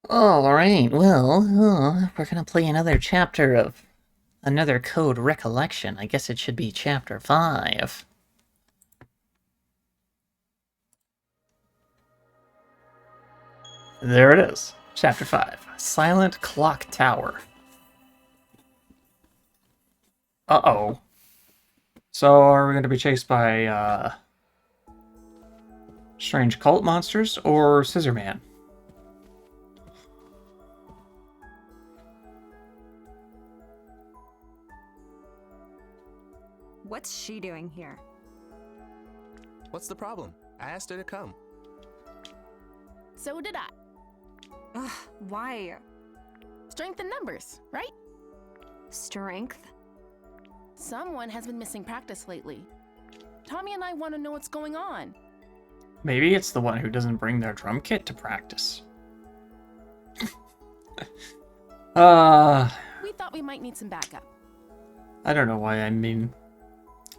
Alright, well, we're gonna play another chapter of another code Recollection. I guess it should be chapter 5. There it is. Chapter 5. Silent Clock Tower. Uh-oh. So, are we gonna be chased by, strange cult monsters or Scissor Man? What's she doing here? What's the problem? I asked her to come. So did I. Ugh, why? Strength in numbers, right? Strength? Someone has been missing practice lately. Tommy and I want to know what's going on. Maybe it's the one who doesn't bring their drum kit to practice. We thought we might need some backup. I don't know why I mean.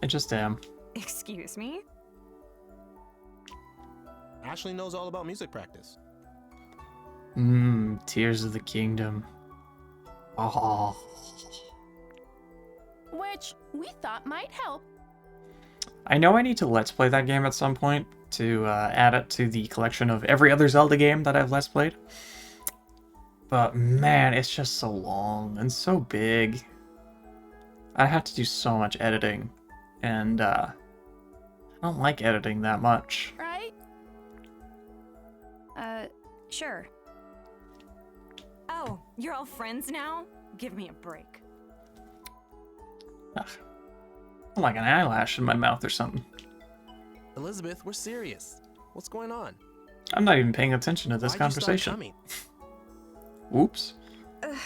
I just am. Excuse me? Ashley knows all about music practice. Tears of the Kingdom. Oh. Which we thought might help. I know I need to Let's Play that game at some point to add it to the collection of every other Zelda game that I've Let's Played. But man, it's just so long and so big. I have to do so much editing, and I don't like editing that much. Right? Sure. Oh, you're all friends now? Give me a break. Ugh. I'm like an eyelash in my mouth or something. Elizabeth, we're serious. What's going on? I'm not even paying attention to this Why'd you stop conversation. coming? Oops. Ugh.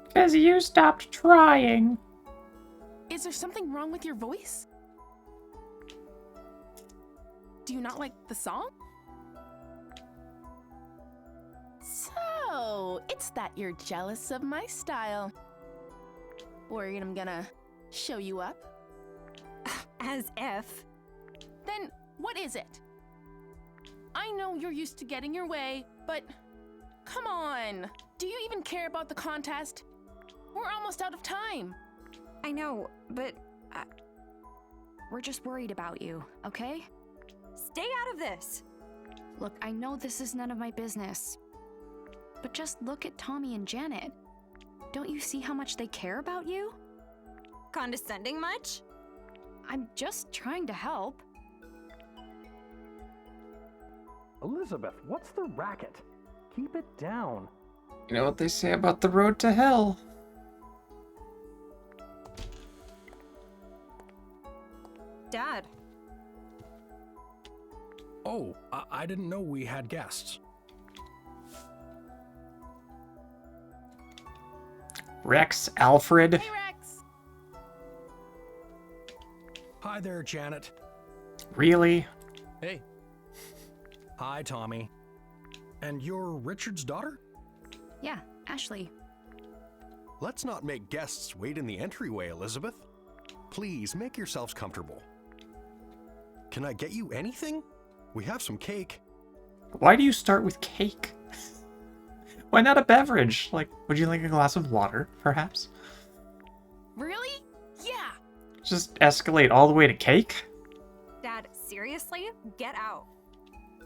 Because you stopped trying. Is there something wrong with your voice? Do you not like the song? So, it's that you're jealous of my style. Worried I'm gonna show you up? As if. Then what is it? I know you're used to getting your way, but come on. Do you even care about the contest? We're almost out of time. I know, but we're just worried about you, okay? Stay out of this! Look, I know this is none of my business, but just look at Tommy and Janet. Don't you see how much they care about you? Condescending much? I'm just trying to help. Elizabeth, what's the racket? Keep it down. You know what they say about the road to hell? Dad. Oh, I didn't know we had guests. Rex, Alfred. Hey, Rex. Hi there, Janet. Really? Hey, Hi, Tommy. And you're Richard's daughter? Yeah, Ashley. Let's not make guests wait in the entryway, Elizabeth. Please make yourselves comfortable. Can I get you anything? We have some cake. Why do you start with cake? Why not a beverage? Like, would you like a glass of water, perhaps? Really? Yeah. Just escalate all the way to cake? Dad, seriously? Get out.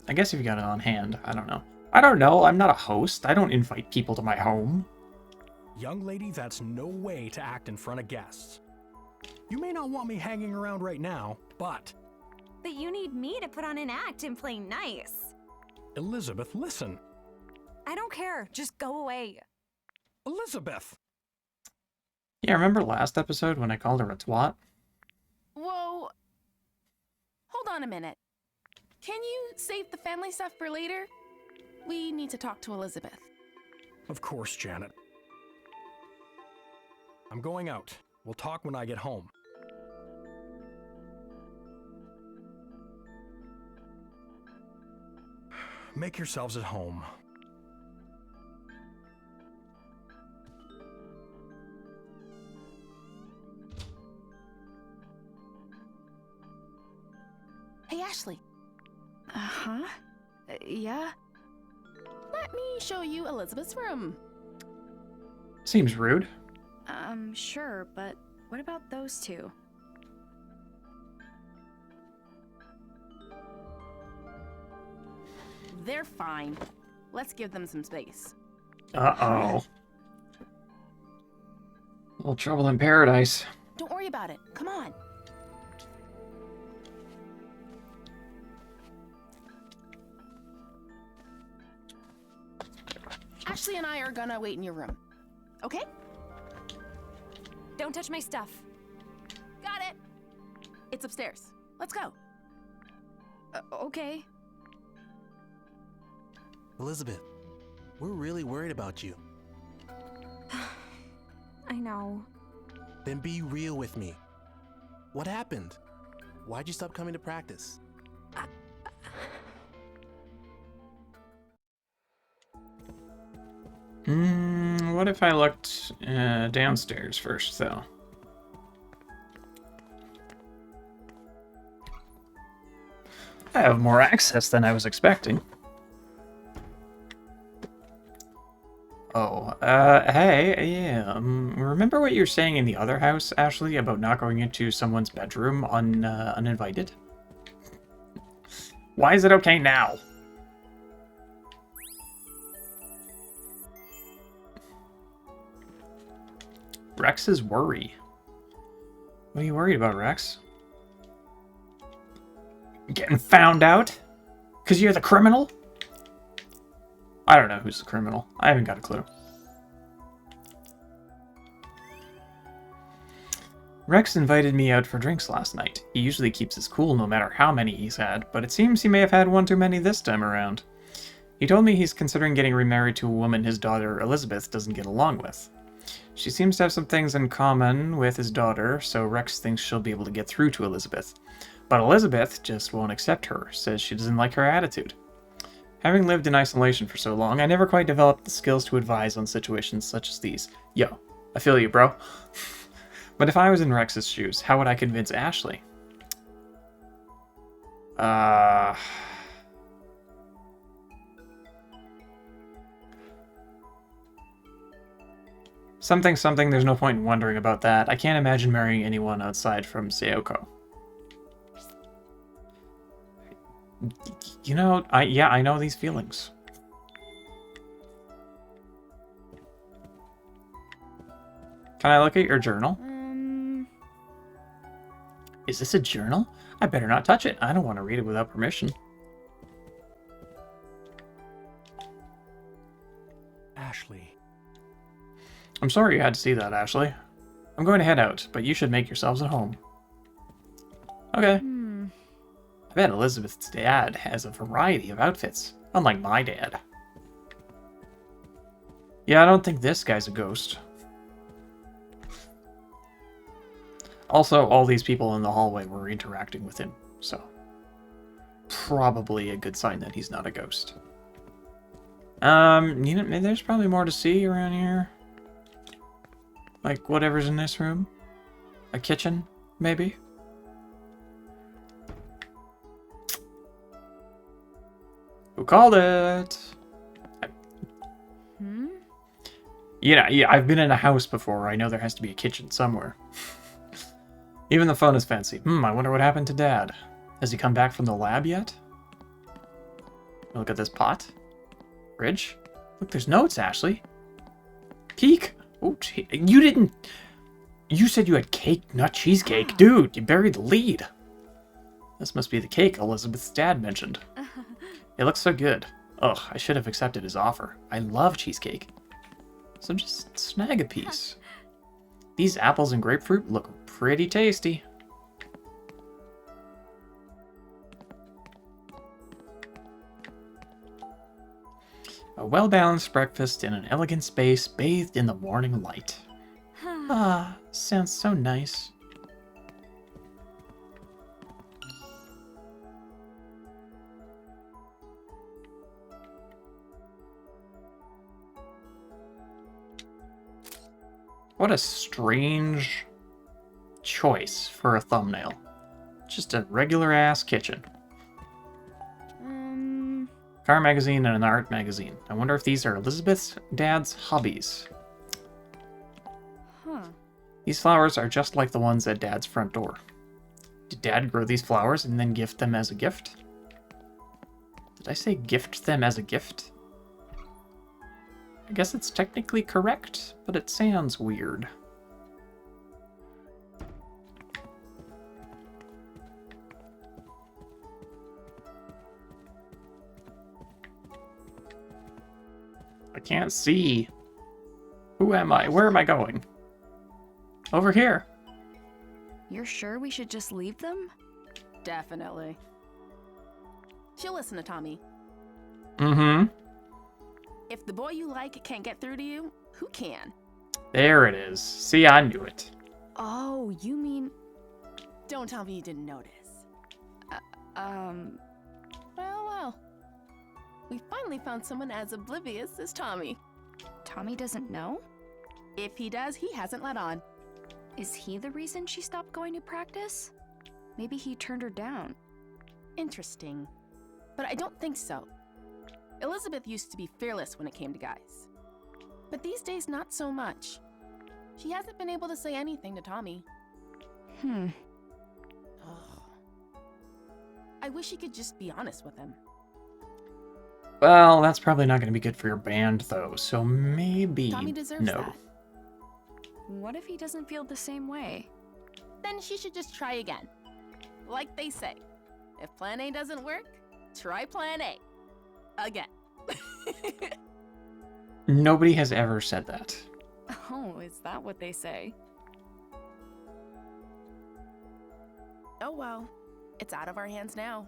I guess if you got it on hand, I don't know. I don't know, I'm not a host. I don't invite people to my home. Young lady, that's no way to act in front of guests. You may not want me hanging around right now, but But you need me to put on an act and play nice. Elizabeth, listen. I don't care. Just go away. Elizabeth! Yeah, remember last episode when I called her a twat? Whoa. Hold on a minute. Can you save the family stuff for later? We need to talk to Elizabeth. Of course, Janet. I'm going out. We'll talk when I get home. Make yourselves at home. Hey, Ashley. Uh-huh. Yeah? Let me show you Elizabeth's room. Seems rude. Sure, but what about those two? They're fine. Let's give them some space. Uh-oh. A little trouble in paradise. Don't worry about it. Come on. Ashley and I are gonna wait in your room. Okay? Don't touch my stuff. Got it. It's upstairs. Let's go. Okay. Elizabeth, we're really worried about you. I know. Then be real with me. What happened? Why'd you stop coming to practice? What if I looked downstairs first, though? I have more access than I was expecting. Oh, hey, yeah, remember what you were saying in the other house, Ashley, about not going into someone's bedroom uninvited? Why is it okay now? Rex's worry. What are you worried about, Rex? Getting found out? Because you're the criminal? I don't know who's the criminal. I haven't got a clue. Rex invited me out for drinks last night. He usually keeps his cool no matter how many he's had, but it seems he may have had one too many this time around. He told me he's considering getting remarried to a woman his daughter Elizabeth doesn't get along with. She seems to have some things in common with his daughter, so Rex thinks she'll be able to get through to Elizabeth. But Elizabeth just won't accept her, says she doesn't like her attitude. Having lived in isolation for so long, I never quite developed the skills to advise on situations such as these. Yo, I feel you, bro. But if I was in Rex's shoes, how would I convince Ashley? Something, there's no point in wondering about that. I can't imagine marrying anyone outside from Sayoko. You know, I know these feelings. Can I look at your journal? Is this a journal? I better not touch it. I don't want to read it without permission. Ashley. I'm sorry you had to see that, Ashley. I'm going to head out, but you should make yourselves at home. Okay. I bet Elizabeth's dad has a variety of outfits, unlike my dad. Yeah, I don't think this guy's a ghost. Also, all these people in the hallway were interacting with him, so probably a good sign that he's not a ghost. You know, there's probably more to see around here. Like whatever's in this room. A kitchen, maybe? Who called it? Yeah, I've been in a house before. I know there has to be a kitchen somewhere. Even the phone is fancy. I wonder what happened to Dad. Has he come back from the lab yet? Look at this pot. Fridge. Look, there's notes, Ashley. Peek. Oh, you didn't... You said you had cake, not cheesecake. Dude, you buried the lead. This must be the cake Elizabeth's dad mentioned. It looks so good. Ugh, I should have accepted his offer. I love cheesecake. So just snag a piece. These apples and grapefruit look pretty tasty. A well-balanced breakfast in an elegant space bathed in the morning light. Ah, sounds so nice. What a strange choice for a thumbnail. Just a regular-ass kitchen. car magazine, and an art magazine. I wonder if these are Elizabeth's dad's hobbies. Huh. These flowers are just like the ones at Dad's front door. Did Dad grow these flowers and then gift them as a gift? Did I say gift them as a gift? I guess it's technically correct, but it sounds weird. I can't see. Who am I? Where am I going? Over here. You're sure we should just leave them? Definitely. She'll listen to Tommy. Mm-hmm. If the boy you like can't get through to you, who can? There it is. See, I knew it. Oh, you mean... Don't tell me you didn't notice. Well. We finally found someone as oblivious as Tommy. Tommy doesn't know? If he does, he hasn't let on. Is he the reason she stopped going to practice? Maybe he turned her down. Interesting. But I don't think so. Elizabeth used to be fearless when it came to guys. But these days, not so much. She hasn't been able to say anything to Tommy. Hmm. Ugh. I wish he could just be honest with him. Well, that's probably not going to be good for your band, though, so maybe Tommy deserves no. that. What if he doesn't feel the same way? Then she should just try again. Like they say, if plan A doesn't work, try plan A. Again. Nobody has ever said that. Oh, is that what they say? Oh well, it's out of our hands now.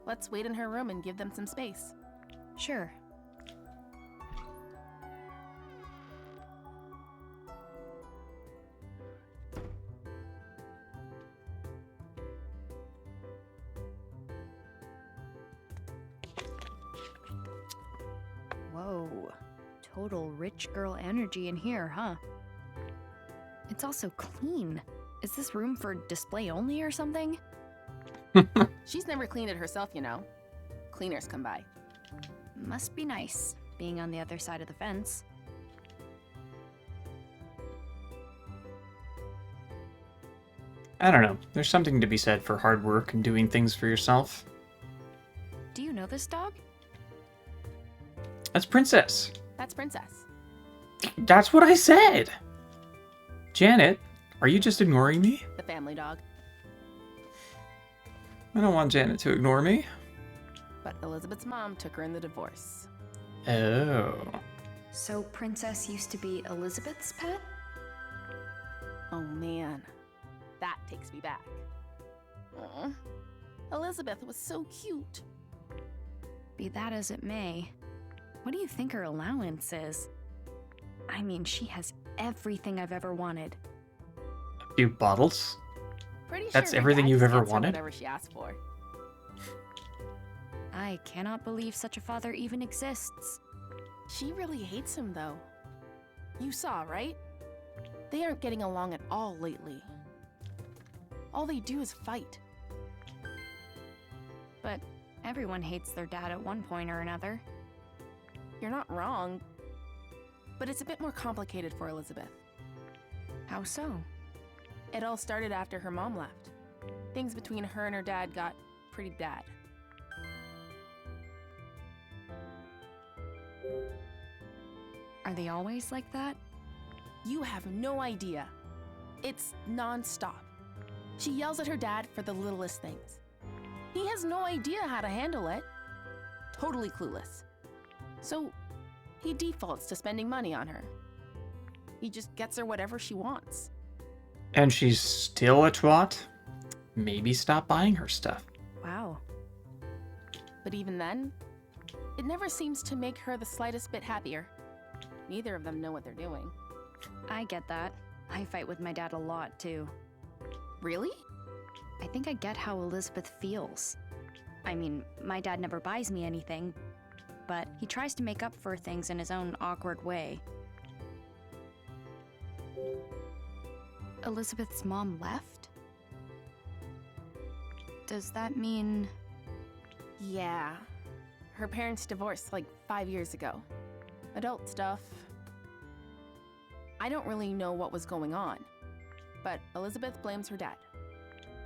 Let's wait in her room and give them some space. Sure. Whoa. Total rich girl energy in here, huh? It's also clean. Is this room for display only or something? She's never cleaned it herself, you know. Cleaners come by. Must be nice, being on the other side of the fence. I don't know. There's something to be said for hard work and doing things for yourself. Do you know this dog? That's Princess. That's Princess. That's what I said! Janet, are you just ignoring me? The family dog. I don't want Janet to ignore me. But Elizabeth's mom took her in the divorce. Oh. So Princess used to be Elizabeth's pet? Oh man, that takes me back. Aw, Elizabeth was so cute. Be that as it may, what do you think her allowance is? I mean, she has everything I've ever wanted. A few bottles? Pretty That's sure her everything dad you've just ever gets her wanted? Whatever she asked for. I cannot believe such a father even exists. She really hates him though. You saw, right? They aren't getting along at all lately. All they do is fight. But everyone hates their dad at one point or another. You're not wrong. But it's a bit more complicated for Elizabeth. How so? It all started after her mom left. Things between her and her dad got pretty bad. Are they always like that? You have no idea. It's non-stop. She yells at her dad for the littlest things. He has no idea how to handle it. Totally clueless. So, he defaults to spending money on her. He just gets her whatever she wants. And she's still a twat? Maybe stop buying her stuff. Wow. But even then, it never seems to make her the slightest bit happier. Neither of them know what they're doing. I get that. I fight with my dad a lot, too. Really? I think I get how Elizabeth feels. I mean, my dad never buys me anything, but he tries to make up for things in his own awkward way. Elizabeth's mom left? Does that mean... Yeah. Her parents divorced like 5 years ago. Adult stuff. I don't really know what was going on, but Elizabeth blames her dad.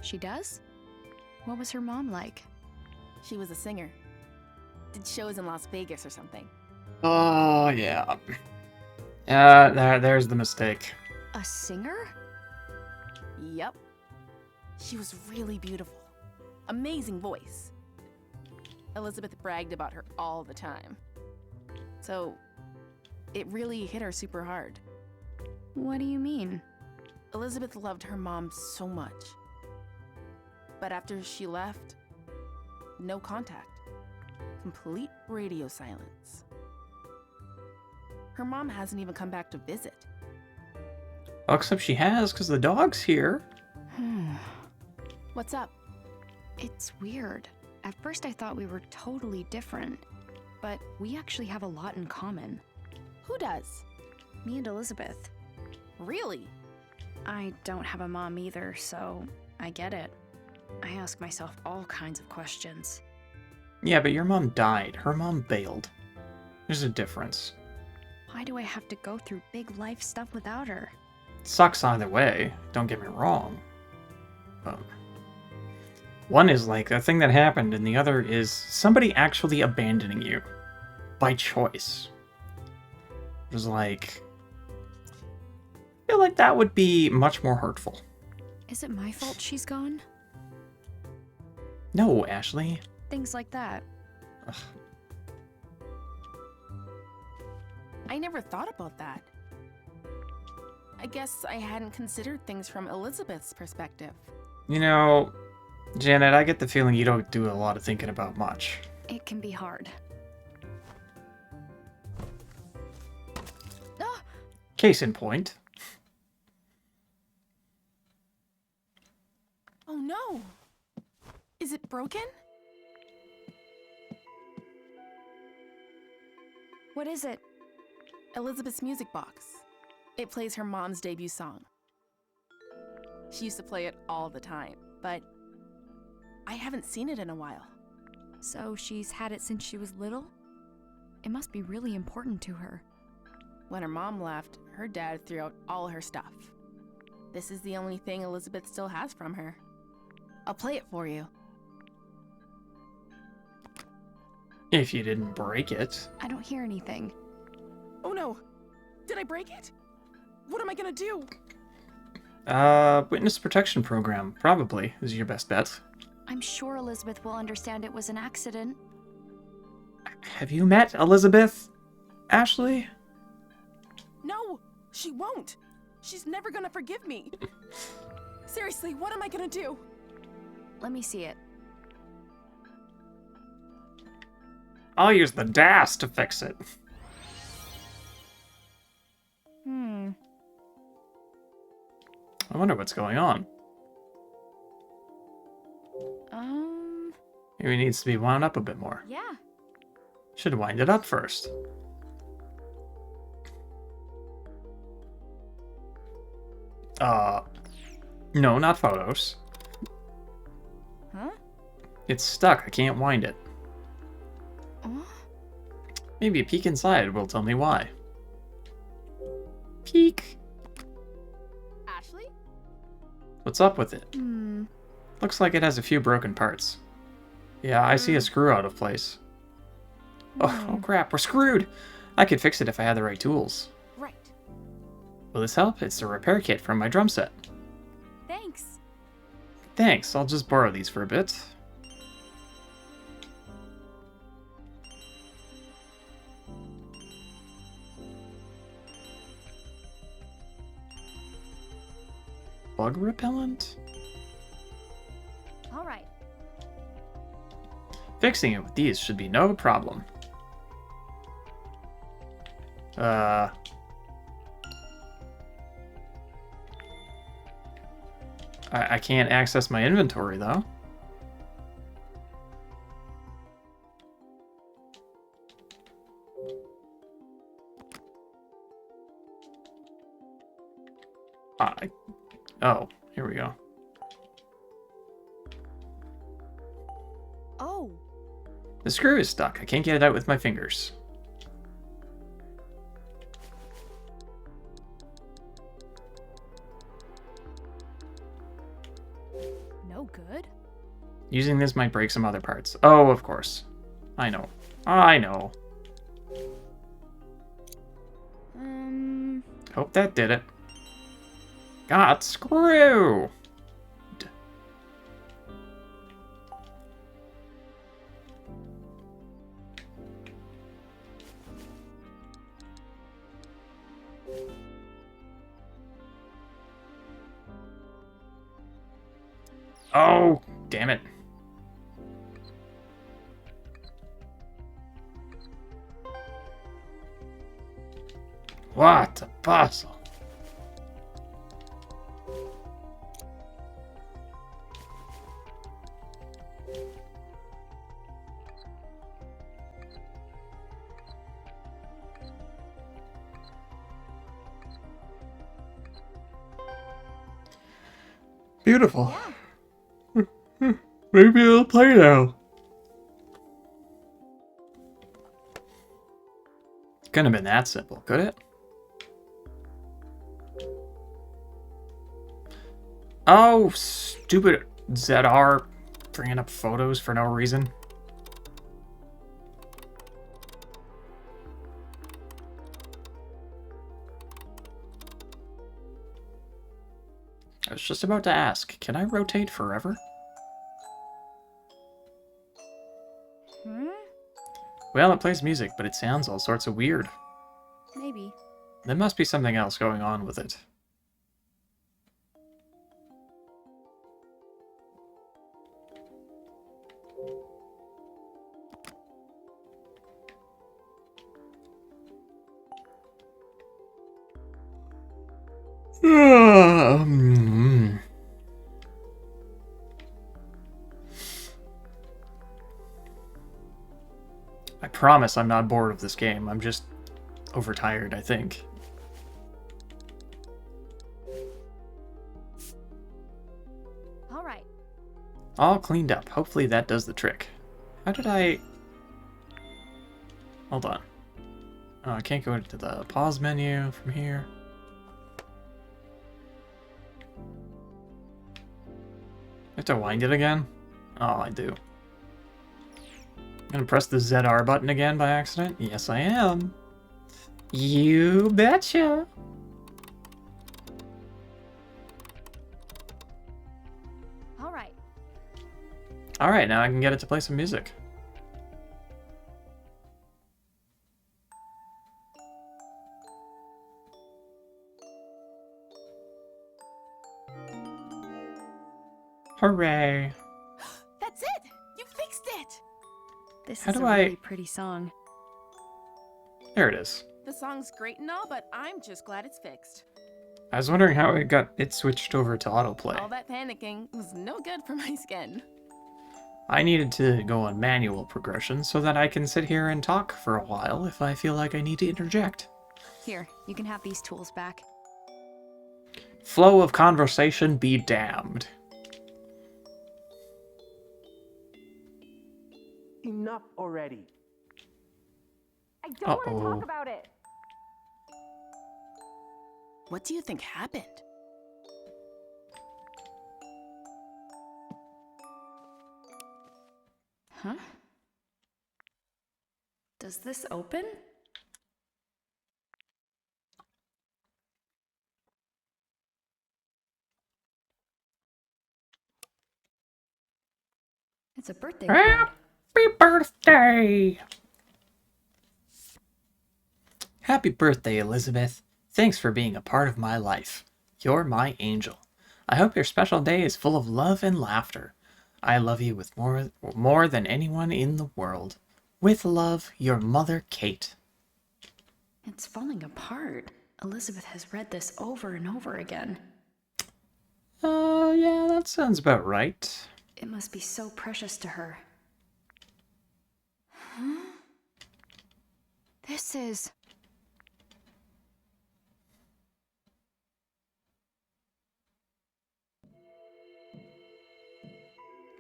She does? What was her mom like? She was a singer. Did shows in Las Vegas or something. Oh, yeah. There's the mistake. A singer? Yep. She was really beautiful. Amazing voice. Elizabeth bragged about her all the time. So, it really hit her super hard. What do you mean? Elizabeth loved her mom so much. But after she left, no contact. Complete radio silence. Her mom hasn't even come back to visit. Well, except she has, because the dog's here. What's up? It's weird. At first I thought we were totally different, but we actually have a lot in common. Who does? Me and Elizabeth. Really? I don't have a mom either, so I get it. I ask myself all kinds of questions. Yeah, but your mom died. Her mom bailed. There's a difference. Why do I have to go through big life stuff without her? Sucks either way, don't get me wrong. But one is like a thing that happened, and the other is somebody actually abandoning you. By choice. It was like... I feel like that would be much more hurtful. Is it my fault she's gone? No, Ashley. Things like that. Ugh. I never thought about that. I guess I hadn't considered things from Elizabeth's perspective. You know, Janet, I get the feeling you don't do a lot of thinking about much. It can be hard. Ah! Case in point. Oh no! Is it broken? What is it? Elizabeth's music box. It plays her mom's debut song. She used to play it all the time, but I haven't seen it in a while. So she's had it since she was little? It must be really important to her. When her mom left, her dad threw out all her stuff. This is the only thing Elizabeth still has from her. I'll play it for you. If you didn't break it. I don't hear anything. Oh no! Did I break it? What am I gonna do? Witness protection program, probably, is your best bet. I'm sure Elizabeth will understand it was an accident. Have you met Elizabeth? Ashley? No! She won't! She's never gonna forgive me! Seriously, what am I gonna do? Let me see it. I'll use the DAS to fix it. I wonder what's going on. Maybe it needs to be wound up a bit more. Yeah. Should wind it up first. No, not photos. Huh? It's stuck. I can't wind it. Oh? Maybe a peek inside will tell me why. Peek. Ashley? What's up with it? Hmm. Looks like it has a few broken parts. Yeah, I see a screw out of place. Oh crap, we're screwed! I could fix it if I had the right tools. Right. Will this help? It's a repair kit from my drum set. Thanks. Thanks, I'll just borrow these for a bit. Bug repellent? All right. Fixing it with these should be no problem. I can't access my inventory, though. Oh, here we go. Oh. The screw is stuck. I can't get it out with my fingers. No good? Using this might break some other parts. Oh, of course. I know. I know. Hope that did it. Got screwed. Oh, damn it. What a puzzle. Beautiful. Maybe it'll play now. Couldn't have been that simple, could it? Oh, stupid ZR bringing up photos for no reason. I was just about to ask, can I rotate forever? Well, it plays music, but it sounds all sorts of weird. Maybe. There must be something else going on with it. I promise I'm not bored of this game. I'm just overtired, I think. All right. All cleaned up. Hopefully that does the trick. How did I... Hold on. Oh, I can't go into the pause menu from here. I have to wind it again? Oh, I do. I'm gonna press the ZR button again by accident? Yes, I am. You betcha. All right. Alright, now I can get it to play some music. Hooray. That's it! You fixed it! This How is do a I- really pretty song. There it is. The song's great and all, but I'm just glad it's fixed. I was wondering how it switched over to autoplay. All that panicking was no good for my skin. I needed to go on manual progression so that I can sit here and talk for a while if I feel like I need to interject. Here, you can have these tools back. Flow of conversation be damned. Enough already. I don't want to Uh-oh. talk about it. What do you think happened? Huh? Does this open? It's a birthday card. Happy birthday! Happy birthday, Elizabeth. Thanks for being a part of my life. You're my angel. I hope your special day is full of love and laughter. I love you with more than anyone in the world. With love, your mother, Kate. It's falling apart. Elizabeth has read this over and over again. Yeah, that sounds about right. It must be so precious to her. Huh? This is...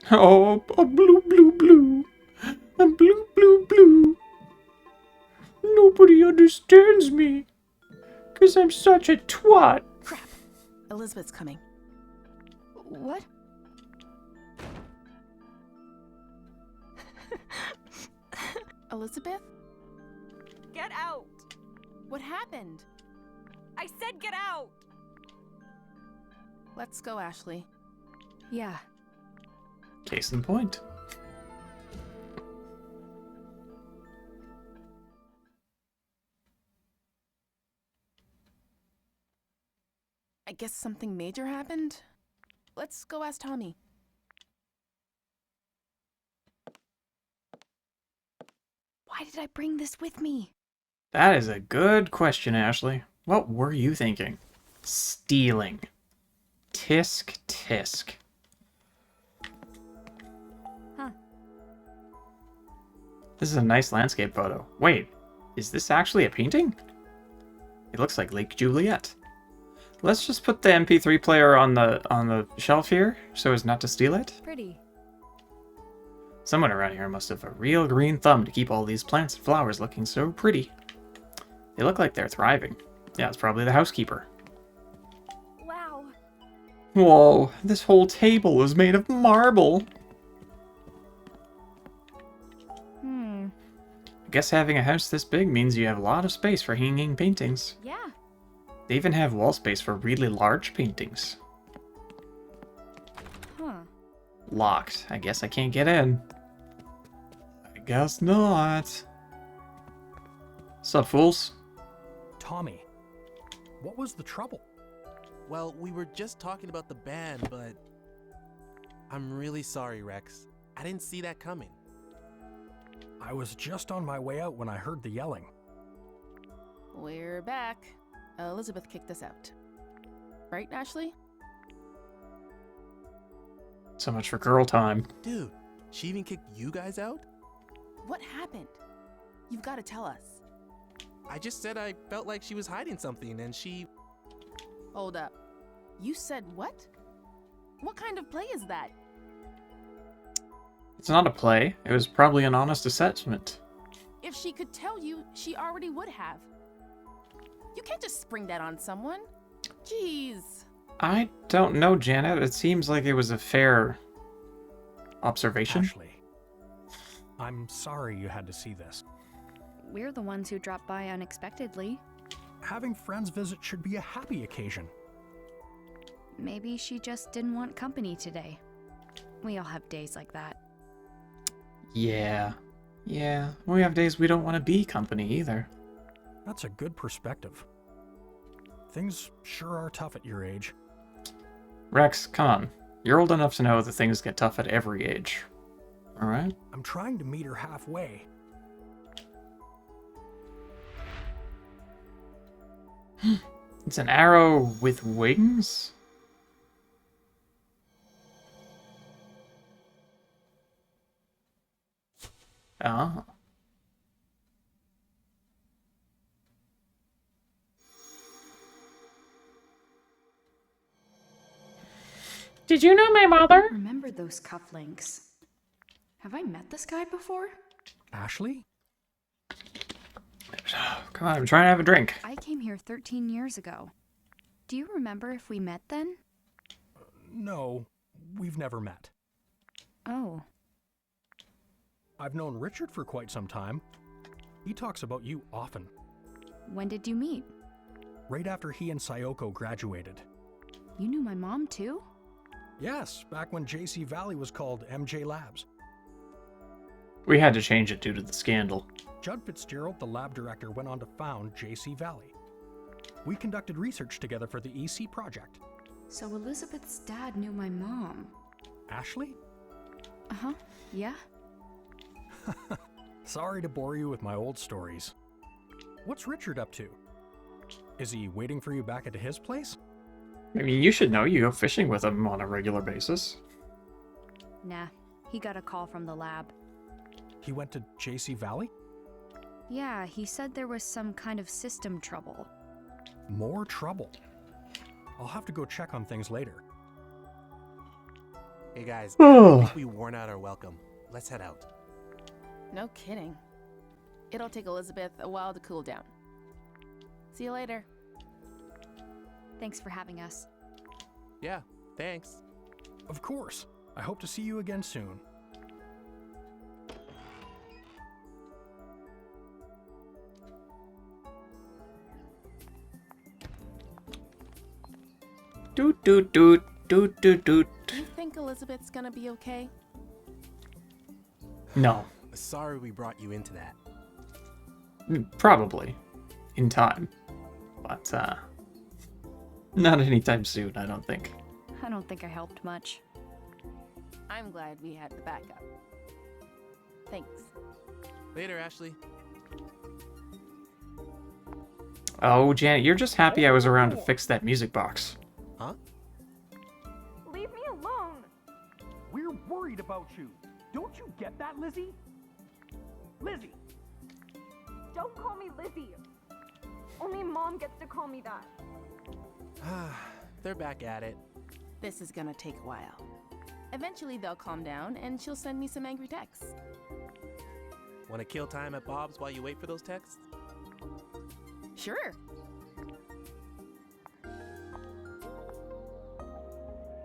Oh, blue, blue, blue. I'm blue, blue, blue. Nobody understands me. 'Cause I'm such a twat. Crap. Elizabeth's coming. What? Elizabeth? Get out! What happened? I said get out! Let's go, Ashley. Yeah. Case in point. I guess something major happened? Let's go ask Tommy. Why did I bring this with me? That is a good question, Ashley. What were you thinking? Stealing. Tisk, tisk. Huh. This is a nice landscape photo. Wait, is this actually a painting? It looks like Lake Juliet. Let's just put the MP3 player on the shelf here so as not to steal it. Pretty. Someone around here must have a real green thumb to keep all these plants and flowers looking so pretty. They look like they're thriving. Yeah, it's probably the housekeeper. Wow. Whoa, this whole table is made of marble. I guess having a house this big means you have a lot of space for hanging paintings. Yeah. They even have wall space for really large paintings. Huh. Locked. I guess I can't get in. I guess not. Sup, fools? Tommy, what was the trouble? Well, we were just talking about the band, but I'm really sorry, Rex. I didn't see that coming. I was just on my way out when I heard the yelling. We're back. Elizabeth kicked us out. Right, Ashley? So much for girl time. Dude, she even kicked you guys out? What happened? You've got to tell us. I just said I felt like she was hiding something and she... Hold up. You said what? What kind of play is that? It's not a play. It was probably an honest assessment. If she could tell you, she already would have. You can't just spring that on someone. Jeez. I don't know, Janet. It seems like it was a fair observation. Ashley, I'm sorry you had to see this. We're the ones who dropped by unexpectedly. Having friends visit should be a happy occasion. Maybe she just didn't want company today. We all have days like that. Yeah. Yeah. We have days we don't want to be company either. That's a good perspective. Things sure are tough at your age. Rex, come on. You're old enough to know that things get tough at every age. Alright? I'm trying to meet her halfway. It's an arrow with wings? Oh. Did you know my mother? Remember those cufflinks. Have I met this guy before? Ashley? Come on, I'm trying to have a drink. I came here 13 years ago. Do you remember if we met then? No, we've never met. Oh. I've known Richard for quite some time. He talks about you often. When did you meet? Right after he and Sayoko graduated. You knew my mom too? Yes, back when JC Valley was called MJ Labs. We had to change it due to the scandal. Judd Fitzgerald, the lab director, went on to found JC Valley. We conducted research together for the EC project. So Elizabeth's dad knew my mom. Ashley? Uh-huh. Yeah? Sorry to bore you with my old stories. What's Richard up to? Is he waiting for you back at his place? I mean, you should know. You go fishing with him on a regular basis. Nah. He got a call from the lab. He went to JC Valley? Yeah, he said there was some kind of system trouble. More trouble. I'll have to go check on things later. Hey guys, I think we worn out our welcome. Let's head out. No kidding. It'll take Elizabeth a while to cool down. See you later. Thanks for having us. Yeah, thanks. Of course. I hope to see you again soon. Doot doot doot doot doot doot. Do you think Elizabeth's gonna be okay? No, Sorry we brought you into that. probably in time, but not anytime soon. I don't think. I don't think I helped much. I'm glad we had the backup. Thanks. Later, Ashley. Oh, Janet, you're just happy I was around to fix that music box. Huh? Leave me alone! We're worried about you. Don't you get that, Lizzie? Lizzie! Don't call me Lizzie! Only Mom gets to call me that. They're back at it. This is gonna take a while. Eventually they'll calm down and she'll send me some angry texts. Want to kill time at Bob's while you wait for those texts? Sure.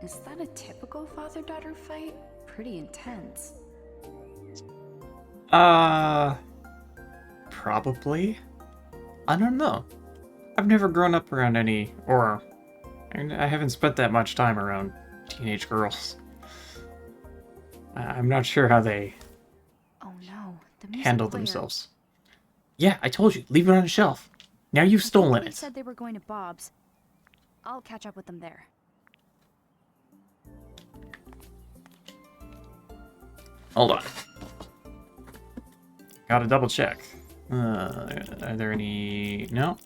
Is that a typical father-daughter fight? Pretty intense. Probably. I don't know. I've never grown up around any, or I haven't spent that much time around teenage girls. I'm not sure how they Oh no, the music handle player. themselves. Yeah, I told you, leave it on the shelf. Now you've stolen They it. said they were going to Bob's. I'll catch up with them there. Hold on. Gotta double check. Are there any... No?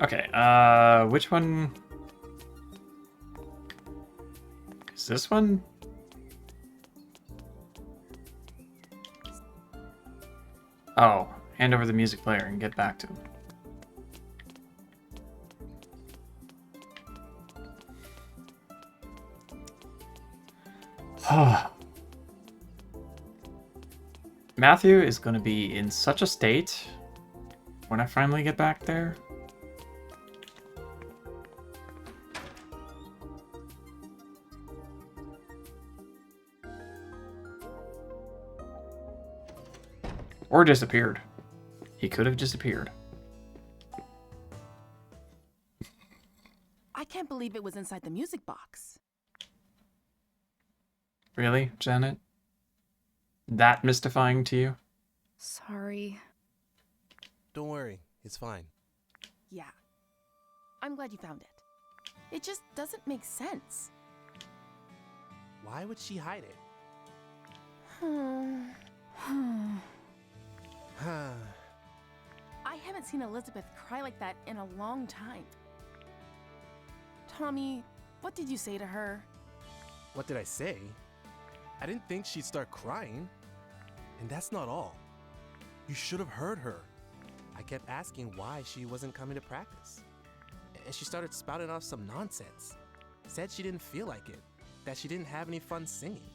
Okay, which one... Is this one? Oh, hand over the music player and get back to him. Matthew is going to be in such a state when I finally get back there. Or disappeared. He could have disappeared. I can't believe it was inside the music box. Really, Janet? That mystifying to you? Sorry. Don't worry, it's fine. Yeah. I'm glad you found it. It just doesn't make sense. Why would she hide it? I haven't seen Elizabeth cry like that in a long time. Tommy, what did you say to her? What did I say? I didn't think she'd start crying. And that's not all. You should have heard her. I kept asking why she wasn't coming to practice. And she started spouting off some nonsense. Said she didn't feel like it. That she didn't have any fun singing.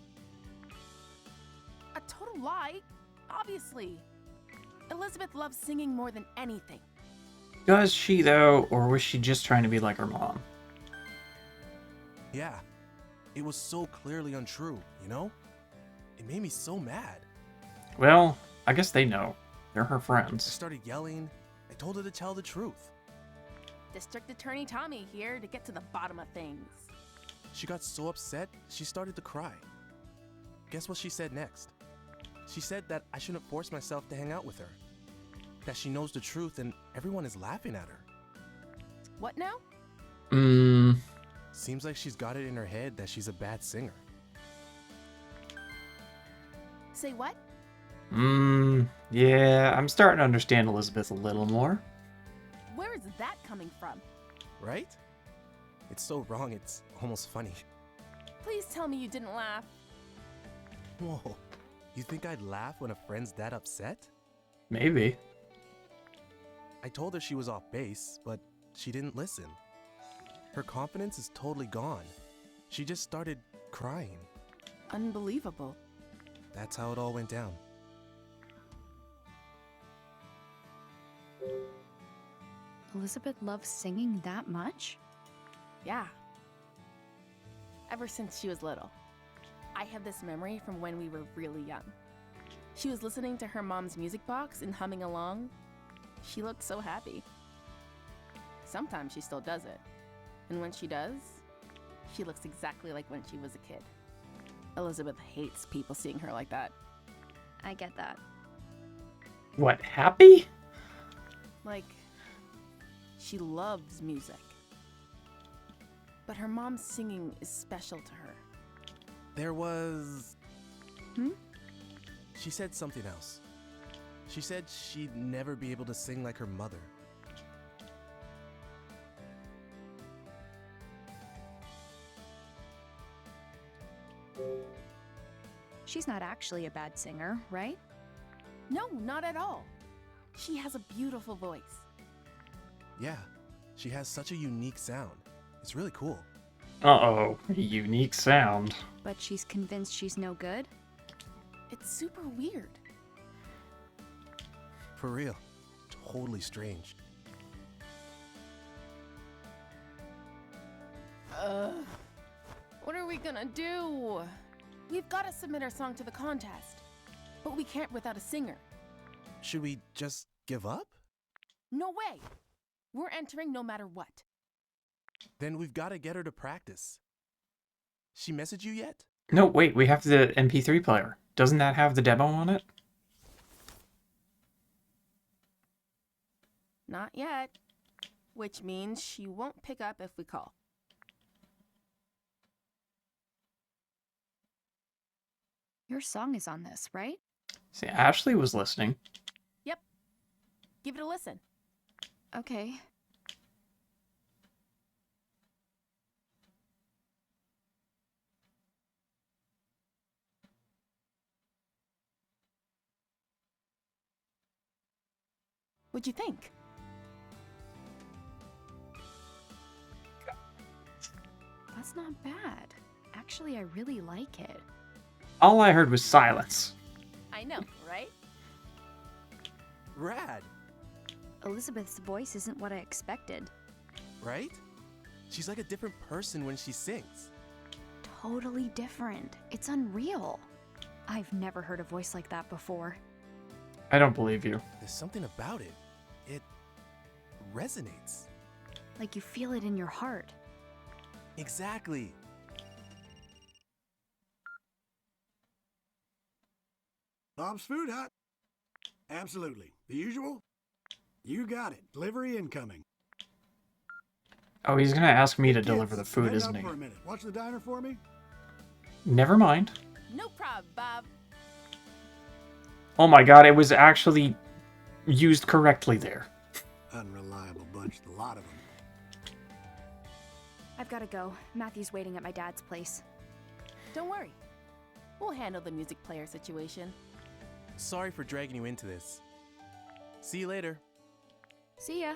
A total lie, obviously. Elizabeth loves singing more than anything. Does she, though, or was she just trying to be like her mom? Yeah. It was so clearly untrue, you know? It made me so mad. Well, I guess they know. They're her I friends. started yelling. I told her to tell the truth. District Attorney Tommy here to get to the bottom of things. She got so upset, she started to cry. Guess what she said next? She said that I shouldn't force myself to hang out with her. That she knows the truth and everyone is laughing at her. What now? Seems like she's got it in her head that she's a bad singer. Say what? Yeah, I'm starting to understand Elizabeth a little more. Where is that coming from? Right? It's so wrong, it's almost funny. Please tell me you didn't laugh. Whoa, you think I'd laugh when a friend's that upset? Maybe. I told her she was off base, but she didn't listen. Her confidence is totally gone. She just started crying. Unbelievable. That's how it all went down. Elizabeth loves singing that much? Yeah. Ever since she was little. I have this memory from when we were really young. She was listening to her mom's music box and humming along. She looked so happy. Sometimes she still does it. And when she does, she looks exactly like when she was a kid. Elizabeth hates people seeing her like that. I get that. What, happy? Like, she loves music. But her mom's singing is special to her. There was... Hmm? She said something else. She said she'd never be able to sing like her mother. She's not actually a bad singer, right? No, not at all. She has a beautiful voice. Yeah, she has such a unique sound. It's really cool. Uh-oh, unique sound. But she's convinced she's no good? It's super weird. For real. Totally strange. What are we gonna do? We've gotta submit our song to the contest. But we can't without a singer. Should we just give up? No way! We're entering no matter what. Then we've got to get her to practice. She messaged you yet? No, wait, we have the MP3 player. Doesn't that have the demo on it? Not yet. Which means she won't pick up if we call. Your song is on this, right? See, Ashley was listening. Yep. Give it a listen. Okay. What'd you think? That's not bad. Actually, I really like it. All I heard was silence. I know, right? Rad, Elizabeth's voice isn't what I expected. right? She's like a different person when she sings. Totally different. It's unreal. I've never heard a voice like that before. I don't believe you. There's something about it. It resonates. Like you feel it in your heart. Exactly. Bob's Food Hut. Absolutely. The usual? You got it. Delivery incoming. Oh, he's gonna ask me to Kids, deliver the food, hang isn't out he? for a minute. Watch the diner for me. Never mind. No prob, Bob. Oh my god, it was actually used correctly there. Unreliable bunch, a lot of them. I've got to go. Matthew's waiting at my dad's place. Don't worry. We'll handle the music player situation. Sorry for dragging you into this. See you later. See ya.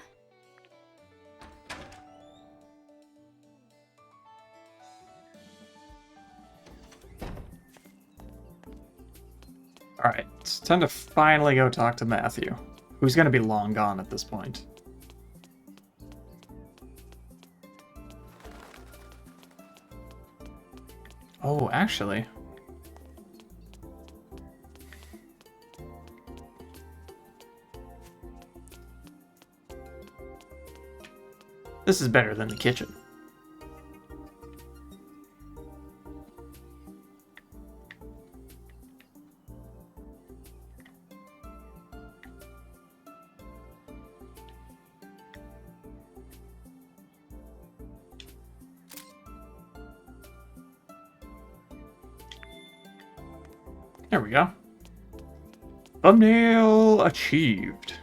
Alright, it's time to finally go talk to Matthew, who's gonna be long gone at this point. Oh, actually. This is better than the kitchen. There we go. Thumbnail achieved.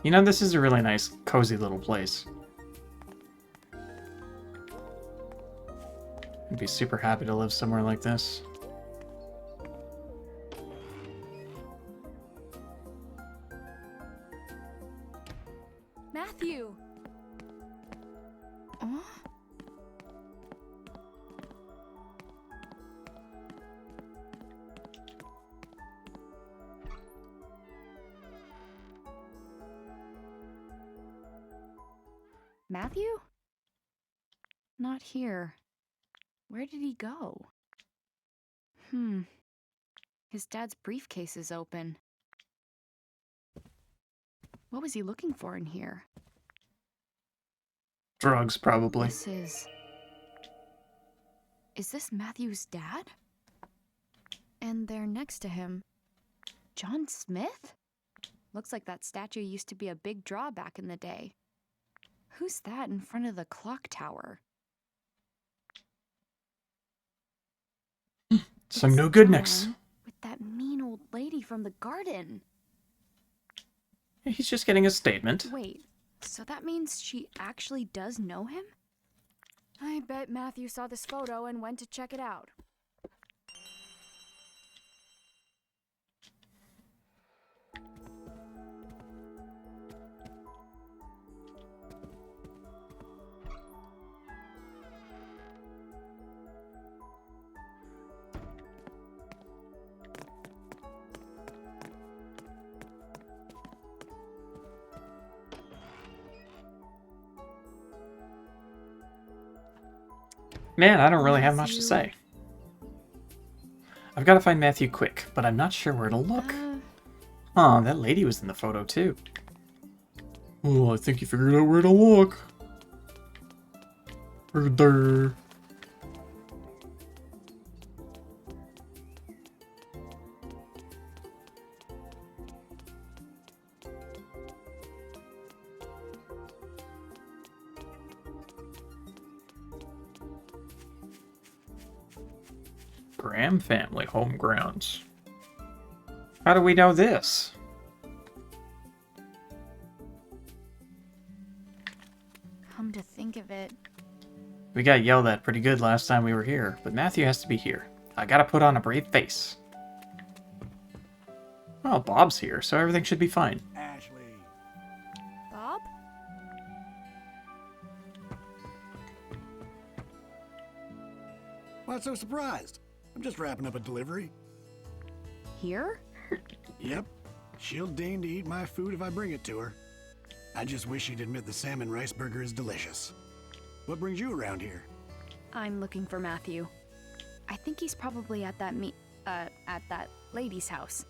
You know, this is a really nice, cozy little place. I'd be super happy to live somewhere like this. Matthew? Not here. Where did he go? His dad's briefcase is open. What was he looking for in here? Drugs, probably. Is this Matthew's dad? And there next to him, John Smith? Looks like that statue used to be a big draw back in the day. Who's that in front of the clock tower? Some It's no good nicks. John with that mean old lady from the garden. He's just getting a statement. Wait, so that means she actually does know him? I bet Matthew saw this photo and went to check it out. Man, I don't really have much to say. I've got to find Matthew quick, but I'm not sure where to look. Oh, that lady was in the photo too. Oh, I think you figured out where to look. Right there. Graham family home grounds. How do we know this? Come to think of it, We got yelled at pretty good last time we were here, but Matthew has to be here. I gotta put on a brave face. Oh, Bob's here, so everything should be fine. Ashley. Bob? Why so surprised? I'm just wrapping up a delivery. Here? Yep. She'll deign to eat my food if I bring it to her. I just wish she'd admit the salmon rice burger is delicious. What brings you around here? I'm looking for Matthew. I think he's probably at that at that lady's house.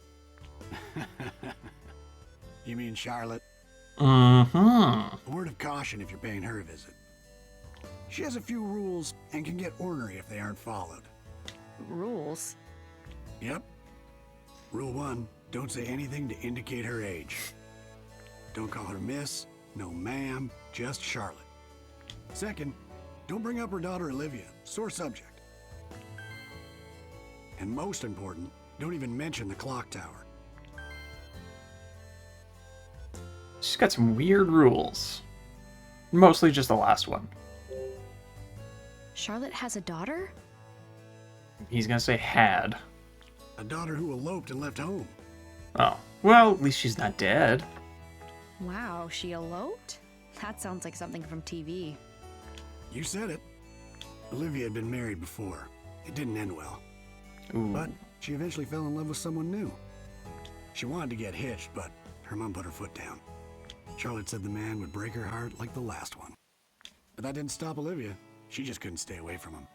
You mean Charlotte? Mm-hmm. A word of caution if you're paying her a visit. She has a few rules and can get ornery if they aren't followed. Rules? Yep. Rule 1, don't say anything to indicate her age. Don't call her miss, no ma'am, just Charlotte. Second, don't bring up her daughter Olivia, sore subject. And most important, don't even mention the clock tower. She's got some weird rules. Mostly just the last one. Charlotte has a daughter? He's gonna say had. A daughter who eloped and left home. Oh, well, at least she's not dead. Wow, she eloped? That sounds like something from TV. You said it. Olivia had been married before. It didn't end well. Ooh. But she eventually fell in love with someone new. She wanted to get hitched, but her mom put her foot down. Charlotte said the man would break her heart like the last one. But that didn't stop Olivia. She just couldn't stay away from him.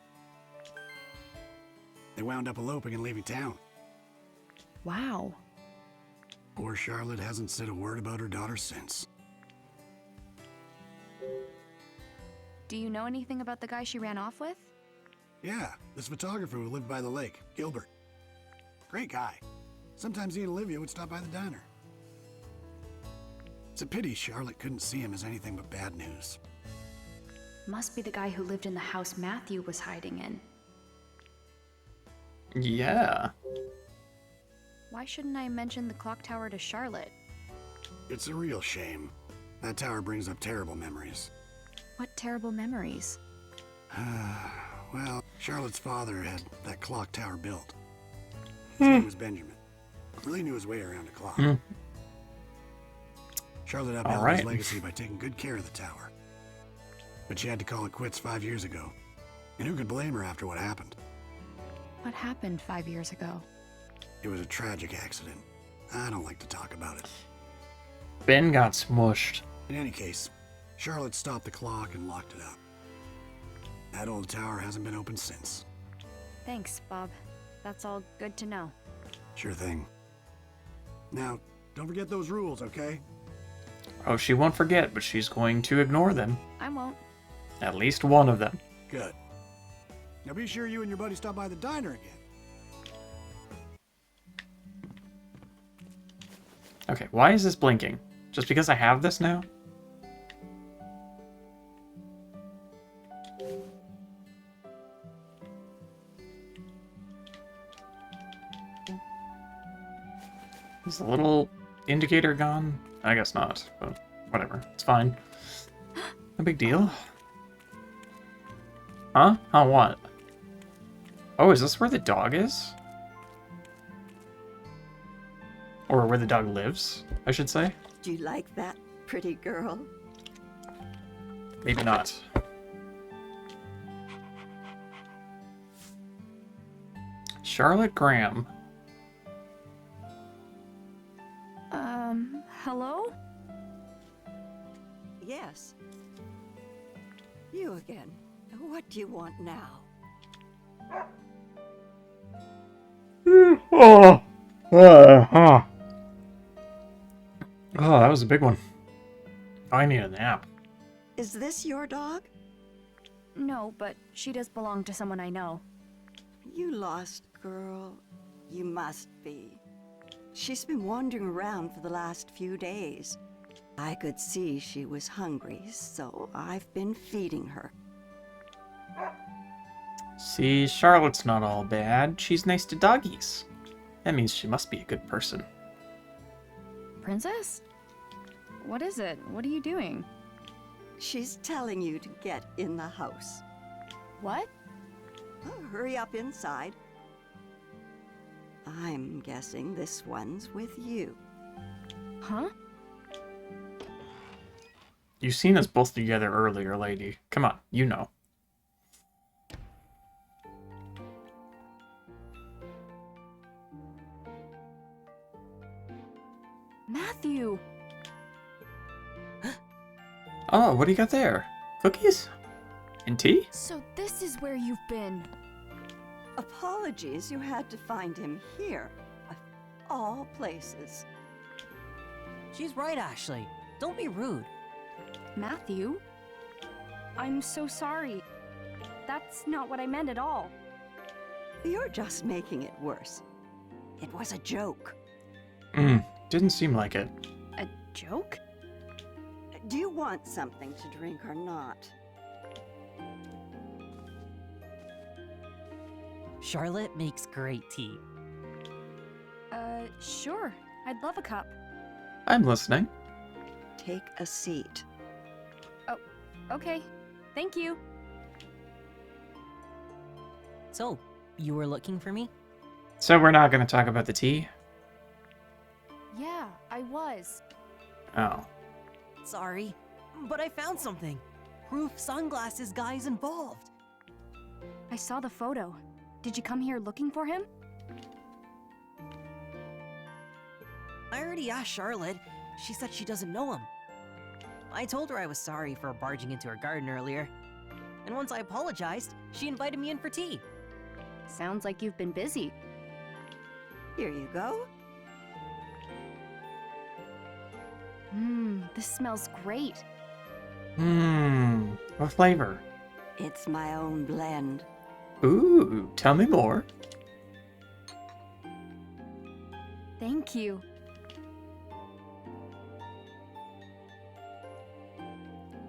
They wound up eloping and leaving town. Wow. Poor Charlotte hasn't said a word about her daughter since. Do you know anything about the guy she ran off with? Yeah, this photographer who lived by the lake, Gilbert. Great guy. Sometimes he and Olivia would stop by the diner. It's a pity Charlotte couldn't see him as anything but bad news. Must be the guy who lived in the house Matthew was hiding in. Yeah. Why shouldn't I mention the clock tower to Charlotte? It's a real shame. That tower brings up terrible memories. What terrible memories? Well, Charlotte's father had that clock tower built. His name was Benjamin. Really knew his way around a clock. Charlotte upheld his legacy by taking good care of the tower. But she had to call it quits 5 years ago. And who could blame her after what happened? What happened 5 years ago? It was a tragic accident. I don't like to talk about it. Ben got smushed. In any case, Charlotte stopped the clock and locked it up. That old tower hasn't been opened since. Thanks, Bob. That's all good to know. Sure thing. Now, don't forget those rules, okay? Oh, she won't forget, but she's going to ignore them. I won't. At least one of them. Good. Now be sure you and your buddy stop by the diner again. Okay, why is this blinking? Just because I have this now? Is the little indicator gone? I guess not, but whatever. It's fine. No big deal. Huh? Huh, what? Oh, is this where the dog is? Or where the dog lives, I should say. Do you like that, pretty girl? Maybe not. Charlotte Graham. Hello? Yes. You again. What do you want now? Oh, that was a big one. I need a nap. Is this your dog? No, but she does belong to someone I know. You lost girl. You must be. She's been wandering around for the last few days. I could see she was hungry, so I've been feeding her. See, Charlotte's not all bad. She's nice to doggies. That means she must be a good person. Princess? What is it? What are you doing? She's telling you to get in the house. What? Oh, hurry up inside. I'm guessing this one's with you. Huh? You've seen us both together earlier, lady. Come on, you know. Matthew! Oh, what do you got there? Cookies? And tea? So this is where you've been. Apologies, you had to find him here. Of all places. She's right, Ashley. Don't be rude. Matthew? I'm so sorry. That's not what I meant at all. You're just making it worse. It was a joke. Didn't seem like it. A joke? Do you want something to drink or not? Charlotte makes great tea. Sure. I'd love a cup. I'm listening. Take a seat. Oh, okay. Thank you. So, you were looking for me? So we're not going to talk about the tea? Yeah, I was. Oh. Sorry, but I found something. Proof sunglasses guy's involved. I saw the photo. Did you come here looking for him? I already asked Charlotte. She said she doesn't know him. I told her I was sorry for barging into her garden earlier. And once I apologized, she invited me in for tea. Sounds like you've been busy. Here you go. This smells great. What flavor? It's my own blend. Ooh, tell me more. Thank you.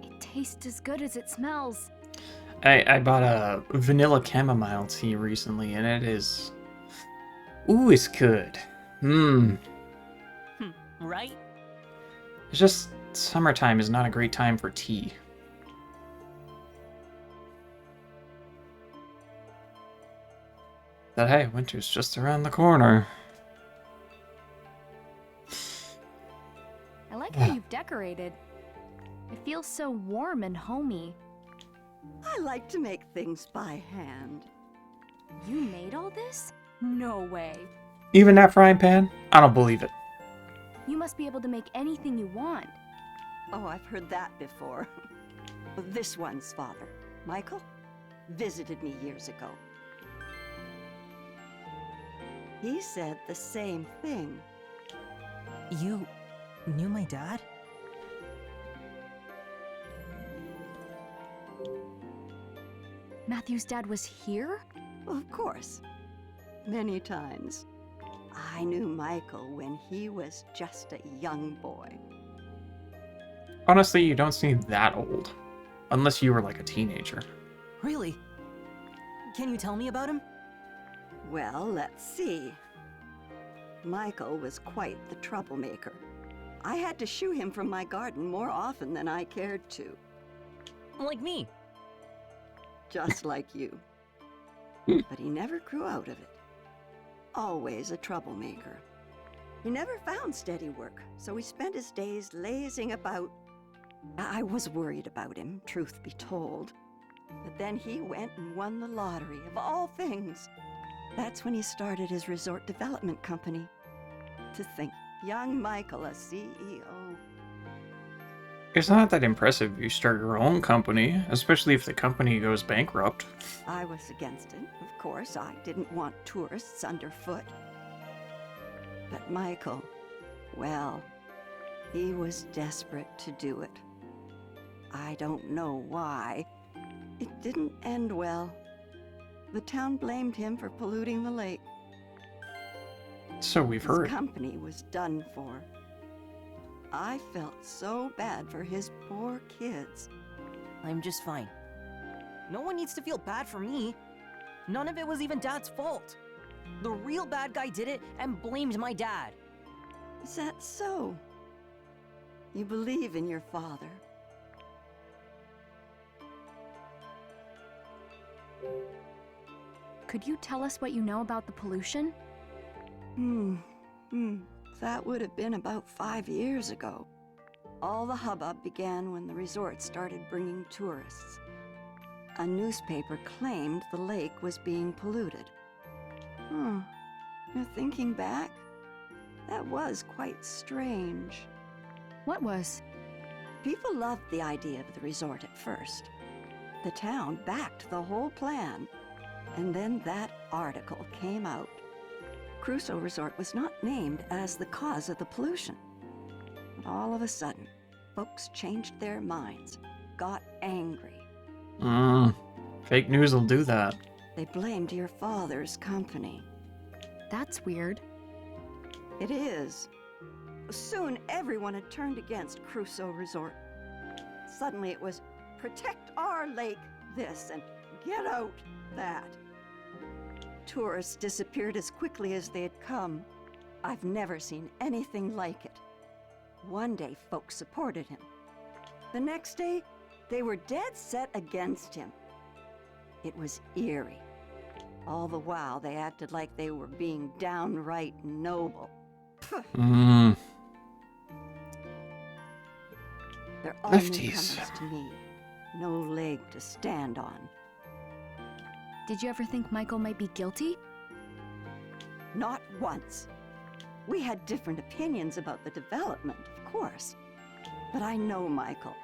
It tastes as good as it smells. I bought a vanilla chamomile tea recently, and it is... Ooh, it's good. Right? It's just summertime is not a great time for tea. But hey, winter's just around the corner. I like how you've decorated. It feels so warm and homey. I like to make things by hand. You made all this? No way. Even that frying pan? I don't believe it. You must be able to make anything you want. Oh, I've heard that before. This one's father, Michael, visited me years ago. He said the same thing. You knew my dad? Matthew's dad was here? Of course. Many times. I knew Michael when he was just a young boy. Honestly, you don't seem that old. Unless you were like a teenager. Really? Can you tell me about him? Well, let's see. Michael was quite the troublemaker. I had to shoo him from my garden more often than I cared to. Like me. Just like you. But he never grew out of it. Always a troublemaker. He never found steady work, so he spent his days lazing about. I was worried about him, truth be told. But then he went and won the lottery, of all things. That's when he started his resort development company. To think, young Michael, a CEO. It's not that impressive if you start your own company, especially if the company goes bankrupt. I was against it, of course. I didn't want tourists underfoot. But Michael, well, he was desperate to do it. I don't know why. It didn't end well. The town blamed him for polluting the lake. So we've His heard. company was done for. I felt so bad for his poor kids. I'm just fine. No one needs to feel bad for me. None of it was even Dad's fault. The real bad guy did it and blamed my dad. Is that so? You believe in your father? Could you tell us what you know about the pollution? That would have been about 5 years ago. All the hubbub began when the resort started bringing tourists. A newspaper claimed the lake was being polluted. Now thinking back, that was quite strange. What was? People loved the idea of the resort at first. The town backed the whole plan. And then that article came out. Crusoe Resort was not named as the cause of the pollution. But all of a sudden, folks changed their minds, got angry. Fake news will do that. They blamed your father's company. That's weird. It is. Soon everyone had turned against Crusoe Resort. Suddenly it was protect our lake this and get out that. Tourists disappeared as quickly as they had come. I've never seen anything like it. One day folks supported him. The next day, they were dead set against him. It was eerie. All the while, they acted like they were being downright noble. They're all newcomers to me. No leg to stand on. Did you ever think Michael might be guilty? Not once. We had different opinions about the development, of course. But I know Michael.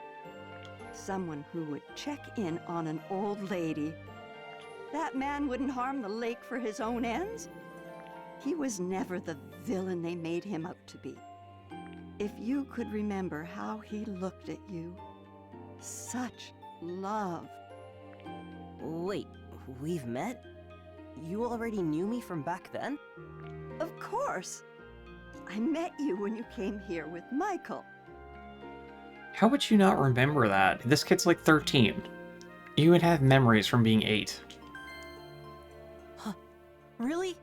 Someone who would check in on an old lady. That man wouldn't harm the lake for his own ends. He was never the villain they made him out to be. If you could remember how he looked at you. Such love. Wait, we've met? You already knew me from back then? Of course. I met you when you came here with Michael. How would you not remember that? This kid's like 13. You would have memories from being 8. Huh. Really?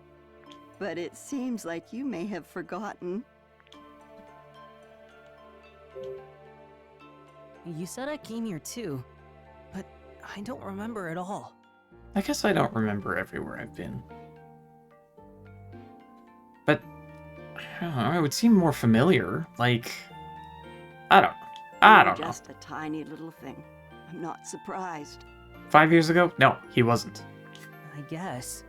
But it seems like you may have forgotten. You said I came here too, but I don't remember at all. I guess I don't remember everywhere I've been. But, I don't know, it would seem more familiar. Like, I don't know. Just a tiny little thing. I'm not surprised. 5 years ago? No, he wasn't. I guess.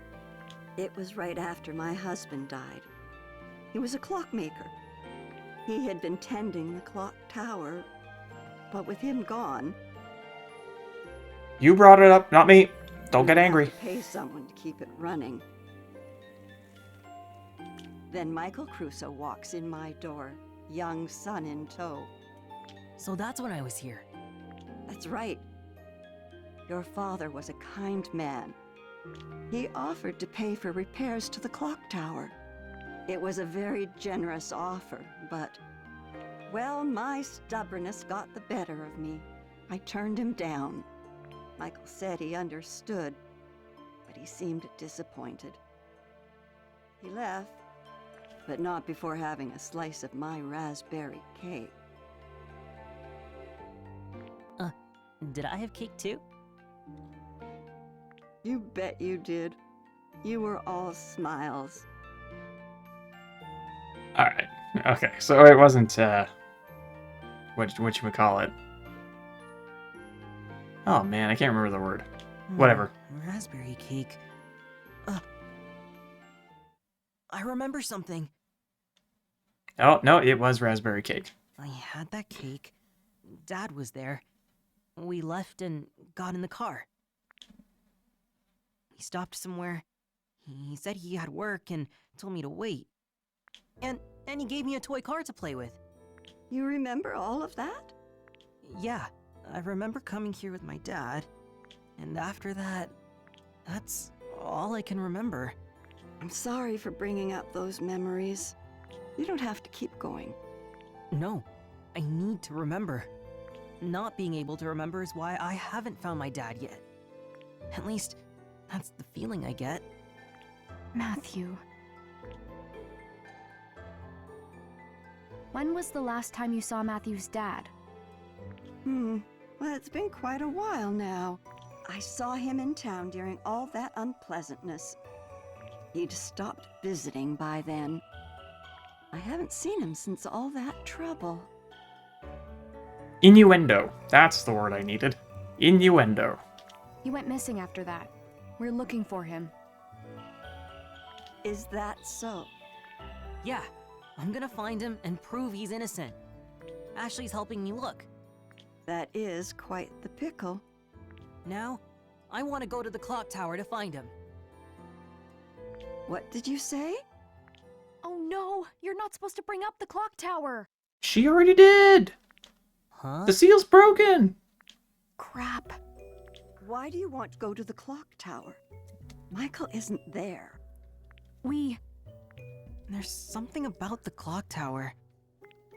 It was right after my husband died. He was a clockmaker. He had been tending the clock tower But with him gone, You brought it up, not me. Don't get we have angry. to pay someone to keep it running. Then Michael Crusoe walks in my door, young son in tow. So that's when I was here. That's right. Your father was a kind man. He offered to pay for repairs to the clock tower. It was a very generous offer, but, well, my stubbornness got the better of me. I turned him down. Michael said he understood, but he seemed disappointed. He left, but not before having a slice of my raspberry cake. Did I have cake too? You bet you did. You were all smiles. Alright. Okay, so it wasn't, what you would call it. Oh man, I can't remember the word. Whatever. Raspberry cake. I remember something. Oh, no, it was raspberry cake. I had that cake. Dad was there. We left and got in the car. He stopped somewhere. He said he had work and told me to wait. And he gave me a toy car to play with. You remember all of that? Yeah, I remember coming here with my dad. And after that, that's all I can remember. I'm sorry for bringing up those memories. You don't have to keep going. No, I need to remember. Not being able to remember is why I haven't found my dad yet. At least, that's the feeling I get. Matthew. When was the last time you saw Matthew's dad? Well, it's been quite a while now. I saw him in town during all that unpleasantness. He'd stopped visiting by then. I haven't seen him since all that trouble. Innuendo. That's the word I needed. Innuendo. He went missing after that. We're looking for him. Is that so? Yeah, I'm gonna find him and prove he's innocent. Ashley's helping me look. That is quite the pickle. Now, I want to go to the clock tower to find him. What did you say? Oh no, you're not supposed to bring up the clock tower. She already did! Huh? The seal's broken! Crap. Why do you want to go to the clock tower? Michael isn't there. There's something about the clock tower.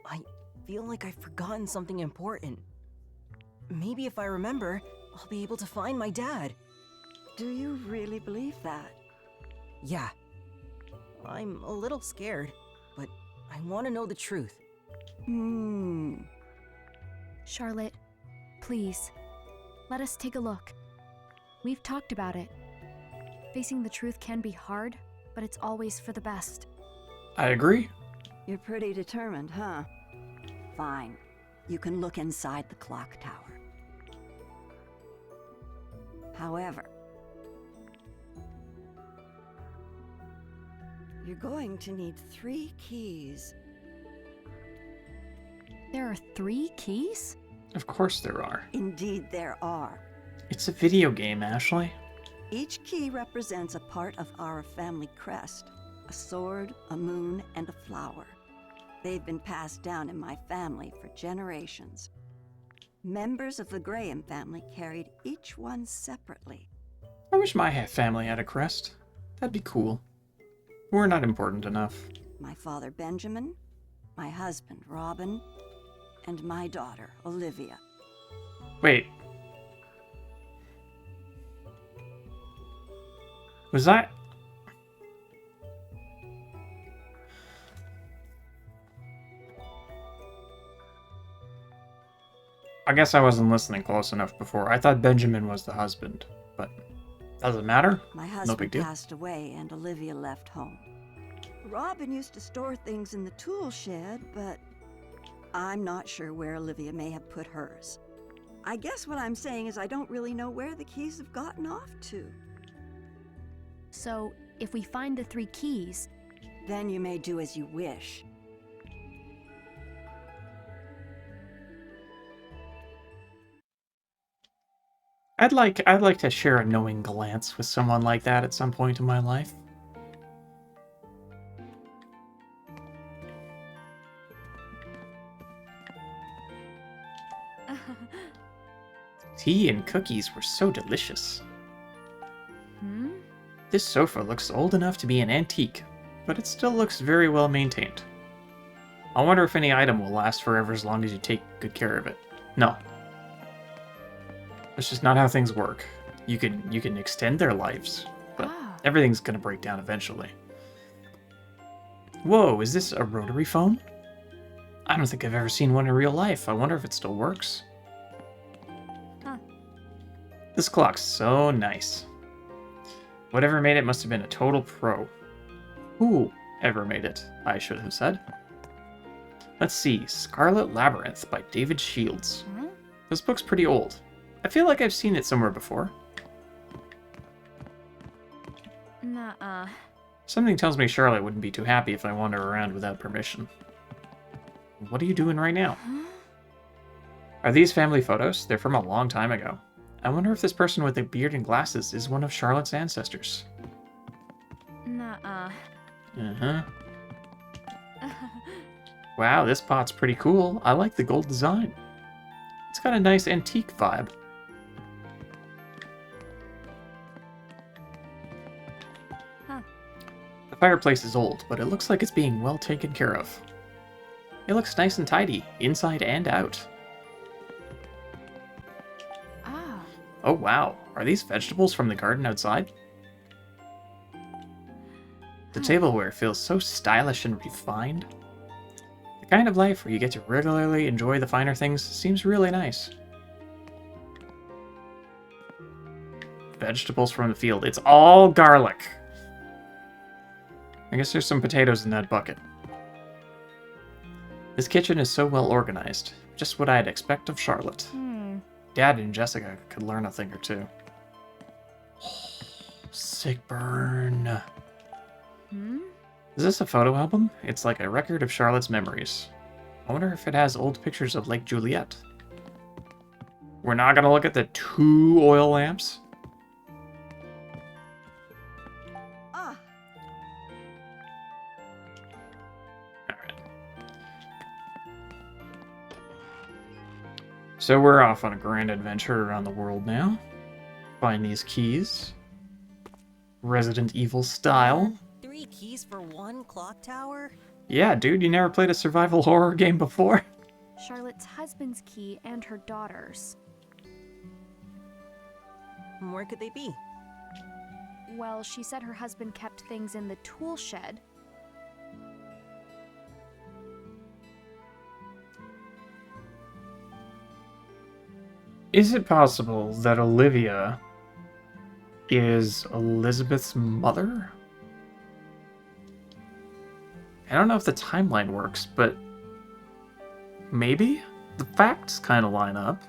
I feel like I've forgotten something important. Maybe if I remember, I'll be able to find my dad. Do you really believe that? Yeah. I'm a little scared, but I want to know the truth. Charlotte, please, let us take a look. We've talked about it. Facing the truth can be hard, but it's always for the best. I agree. You're pretty determined, huh? Fine. You can look inside the clock tower. However, you're going to need 3 keys. There are 3 keys? Of course there are. Indeed, there are. It's a video game, Ashley. Each key represents a part of our family crest. A sword, a moon, and a flower. They've been passed down in my family for generations. Members of the Graham family carried each one separately. I wish my family had a crest. That'd be cool. We're not important enough. My father Benjamin, my husband Robin, and my daughter Olivia. Wait. Was that... I guess I wasn't listening close enough before. I thought Benjamin was the husband, but doesn't matter. My No husband big deal. passed away and Olivia left home. Robin used to store things in the tool shed, but I'm not sure where Olivia may have put hers. I guess what I'm saying is I don't really know where the keys have gotten off to. So, if we find the 3 keys, Then you may do as you wish. I'd like to share a knowing glance with someone like that at some point in my life. Tea and cookies were so delicious. This sofa looks old enough to be an antique, but it still looks very well maintained. I wonder if any item will last forever as long as you take good care of it. No. That's just not how things work. You can extend their lives, but everything's gonna break down eventually. Whoa, is this a rotary phone? I don't think I've ever seen one in real life. I wonder if it still works. This clock's so nice. Whatever made it must have been a total pro. Whoever made it, I should have said. Let's see, Scarlet Labyrinth by David Shields. This book's pretty old. I feel like I've seen it somewhere before. Nuh-uh. Something tells me Charlotte wouldn't be too happy if I wander around without permission. What are you doing right now? Are these family photos? They're from a long time ago. I wonder if this person with the beard and glasses is one of Charlotte's ancestors. Nuh-uh. Uh-huh. Wow, this pot's pretty cool. I like the gold design. It's got a nice antique vibe. The fireplace is old, but it looks like it's being well taken care of. It looks nice and tidy, inside and out. Oh wow, are these vegetables from the garden outside? The tableware feels so stylish and refined. The kind of life where you get to regularly enjoy the finer things seems really nice. Vegetables from the field. It's all garlic. I guess there's some potatoes in that bucket. This kitchen is so well organized. Just what I'd expect of Charlotte. Dad and Jessica could learn a thing or two. Sick burn. Is this a photo album? It's like a record of Charlotte's memories. I wonder if it has old pictures of Lake Juliet. We're not gonna look at the 2 oil lamps? So we're off on a grand adventure around the world now. Find these keys. Resident Evil style. 3 keys for 1 clock tower? Yeah, dude, you never played a survival horror game before? Charlotte's husband's key and her daughter's. Where could they be? Well, she said her husband kept things in the tool shed. Is it possible that Olivia is Elizabeth's mother? I don't know if the timeline works, but maybe? The facts kind of line up.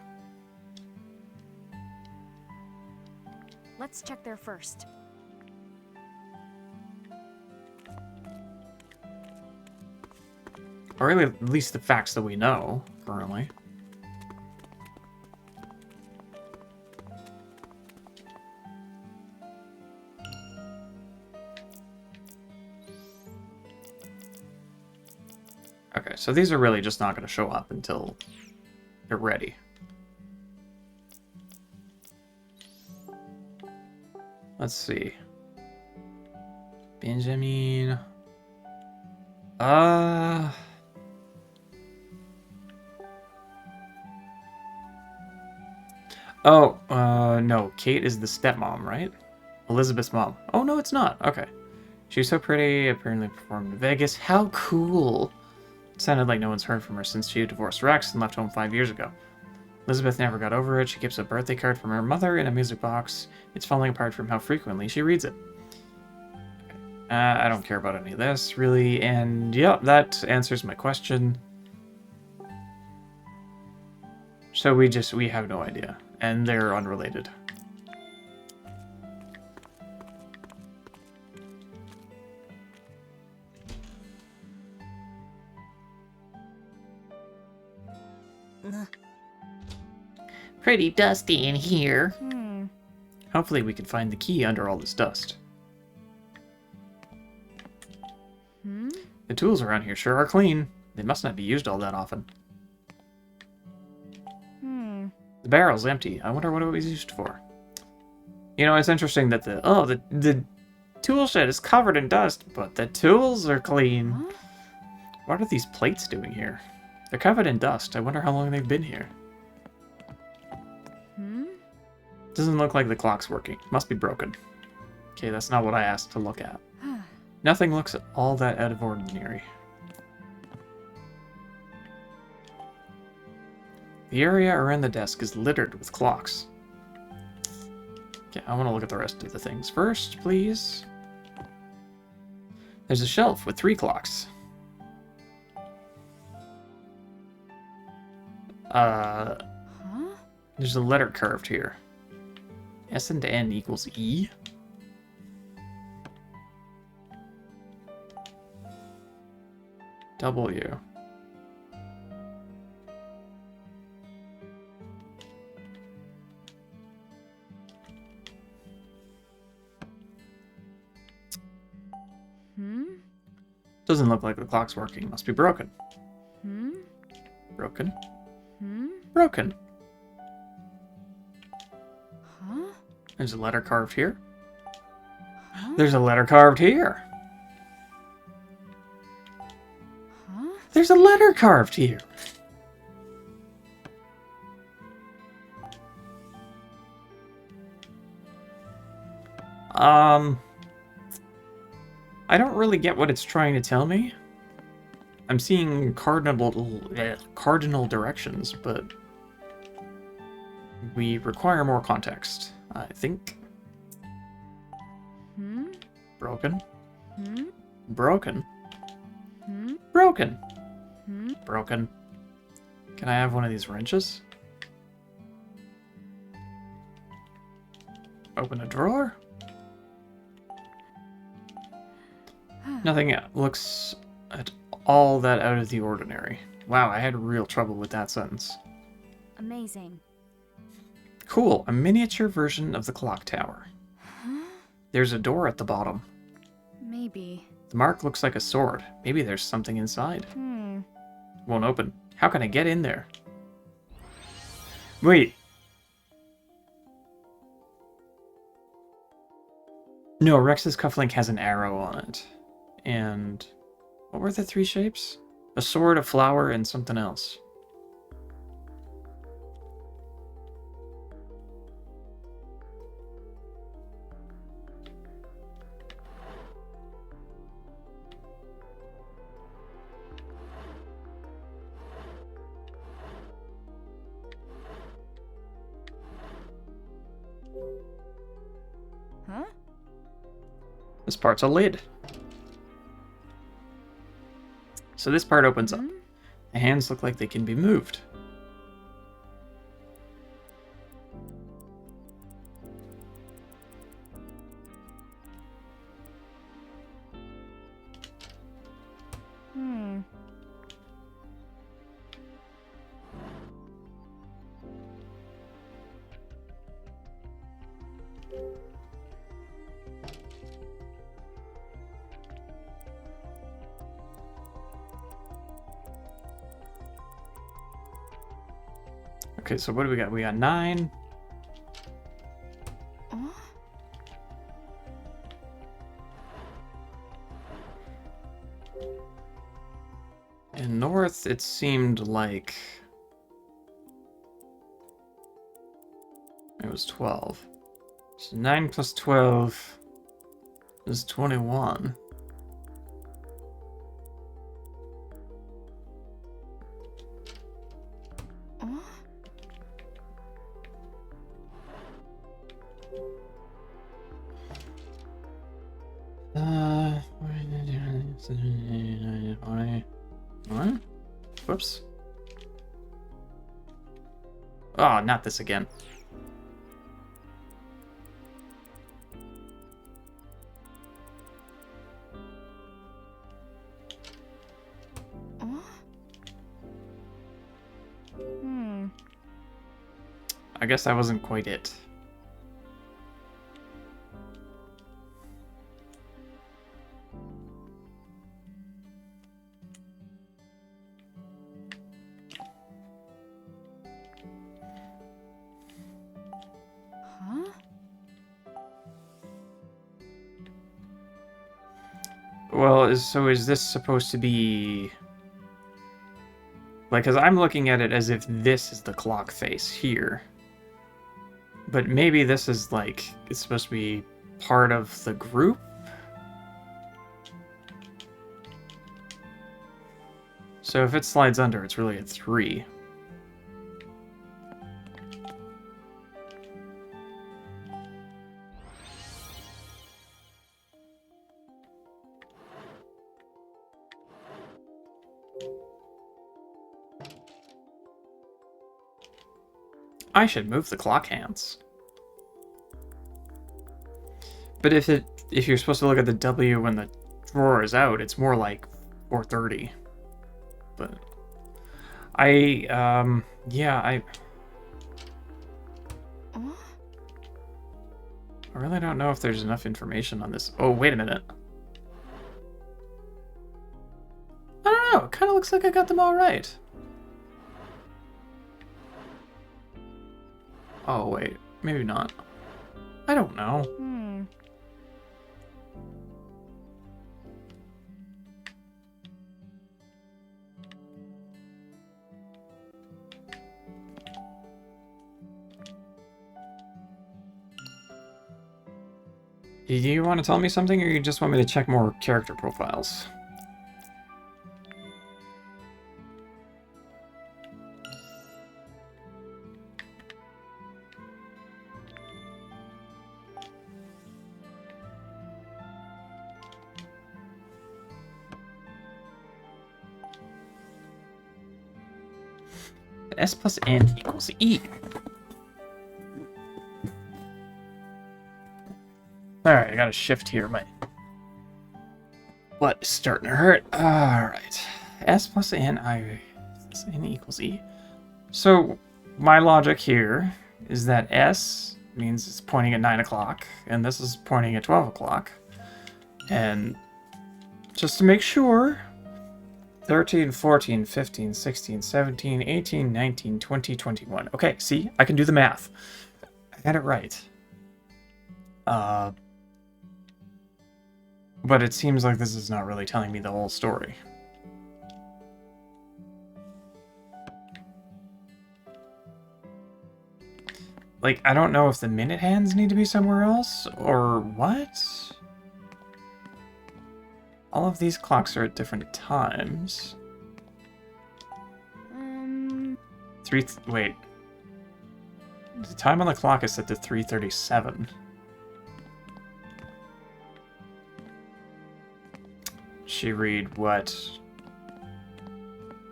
Let's check there first. Or at least the facts that we know currently. Okay, so these are really just not going to show up until they're ready. Let's see. Benjamin. No, Kate is the stepmom, right? Elizabeth's mom. Oh, no, it's not. Okay. She's so pretty, apparently performed in Vegas. How cool. It sounded like no one's heard from her since she divorced Rex and left home 5 years ago. Elizabeth never got over it. She keeps a birthday card from her mother in a music box. It's falling apart from how frequently she reads it. Okay. I don't care about any of this, really. And, yeah, that answers my question. So we have no idea. And they're unrelated. Pretty dusty in here. Hopefully we can find the key under all this dust. The tools around here sure are clean. They must not be used all that often. The barrel's empty. I wonder what it was used for. You know, it's interesting that the tool shed is covered in dust, but the tools are clean. Huh? What are these plates doing here? They're covered in dust. I wonder how long they've been here. Doesn't look like the clock's working. Must be broken. Okay, that's not what I asked to look at. Nothing looks all that out of ordinary. The area around the desk is littered with clocks. Okay, I want to look at the rest of the things first, please. There's a shelf with 3 clocks. There's a letter carved here. S and N equals E. W. Doesn't look like the clock's working. Must be broken. Broken. Broken. There's a letter carved here. There's a letter carved here. There's a letter carved here. I don't really get what it's trying to tell me. I'm seeing cardinal directions, but we require more context, I think. Broken. Broken. Broken. Broken. Can I have one of these wrenches? Open a drawer? Nothing looks at all that out of the ordinary. Wow, I had real trouble with that sentence. Amazing. Cool, a miniature version of the clock tower. There's a door at the bottom. Maybe. The mark looks like a sword. Maybe there's something inside. Won't open. How can I get in there? Wait. No, Rex's cufflink has an arrow on it. And what were the 3 shapes? A sword, a flower, and something else. Huh? This part's a lid. So this part opens up. The hands look like they can be moved. Okay, so what do we got? We got 9. In north, it seemed like it was 12. So 9 plus 12 is 21. What? Whoops. Oh, not this again. I guess that wasn't quite it. Well, so is this supposed to be... Like, because I'm looking at it as if this is the clock face here. But maybe this is, like, it's supposed to be part of the group? So if it slides under, it's really a 3. I should move the clock hands. But if you're supposed to look at the W when the drawer is out, it's more like 4:30. But yeah, I really don't know if there's enough information on this. Oh, wait a minute. I don't know. It kind of looks like I got them all right. Oh, wait. Maybe not. I don't know. Do you want to tell me something, or you just want me to check more character profiles? S plus N equals E. Alright, I gotta shift here. My butt is starting to hurt. Alright. S plus N, N equals E. So, my logic here is that S means it's pointing at 9 o'clock, and this is pointing at 12 o'clock. And just to make sure, 13, 14, 15, 16, 17, 18, 19, 20, 21. Okay, see? I can do the math. I got it right. But it seems like this is not really telling me the whole story. Like, I don't know if the minute hands need to be somewhere else, or what? All of these clocks are at different times. Wait. The time on the clock is set to 3:37. She read what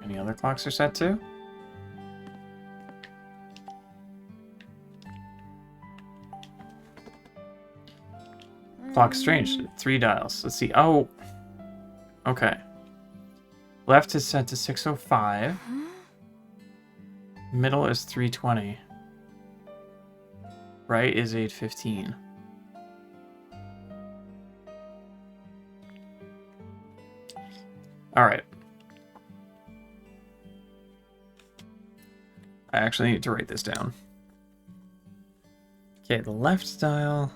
any other clocks are set to? Clock strange. 3 dials. Let's see. Oh. Okay. Left is set to 6:05. Middle is 3:20. Right is 8:15. Alright. I actually need to write this down. Okay, the left dial,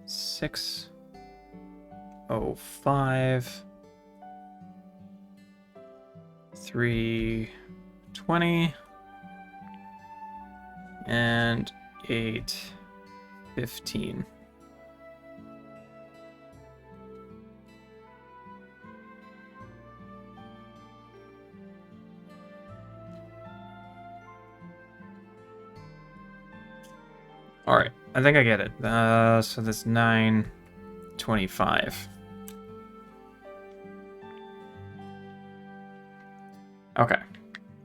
6:05, 3:20, and 8:15. Alright, I think I get it. So that's 9:25. Okay.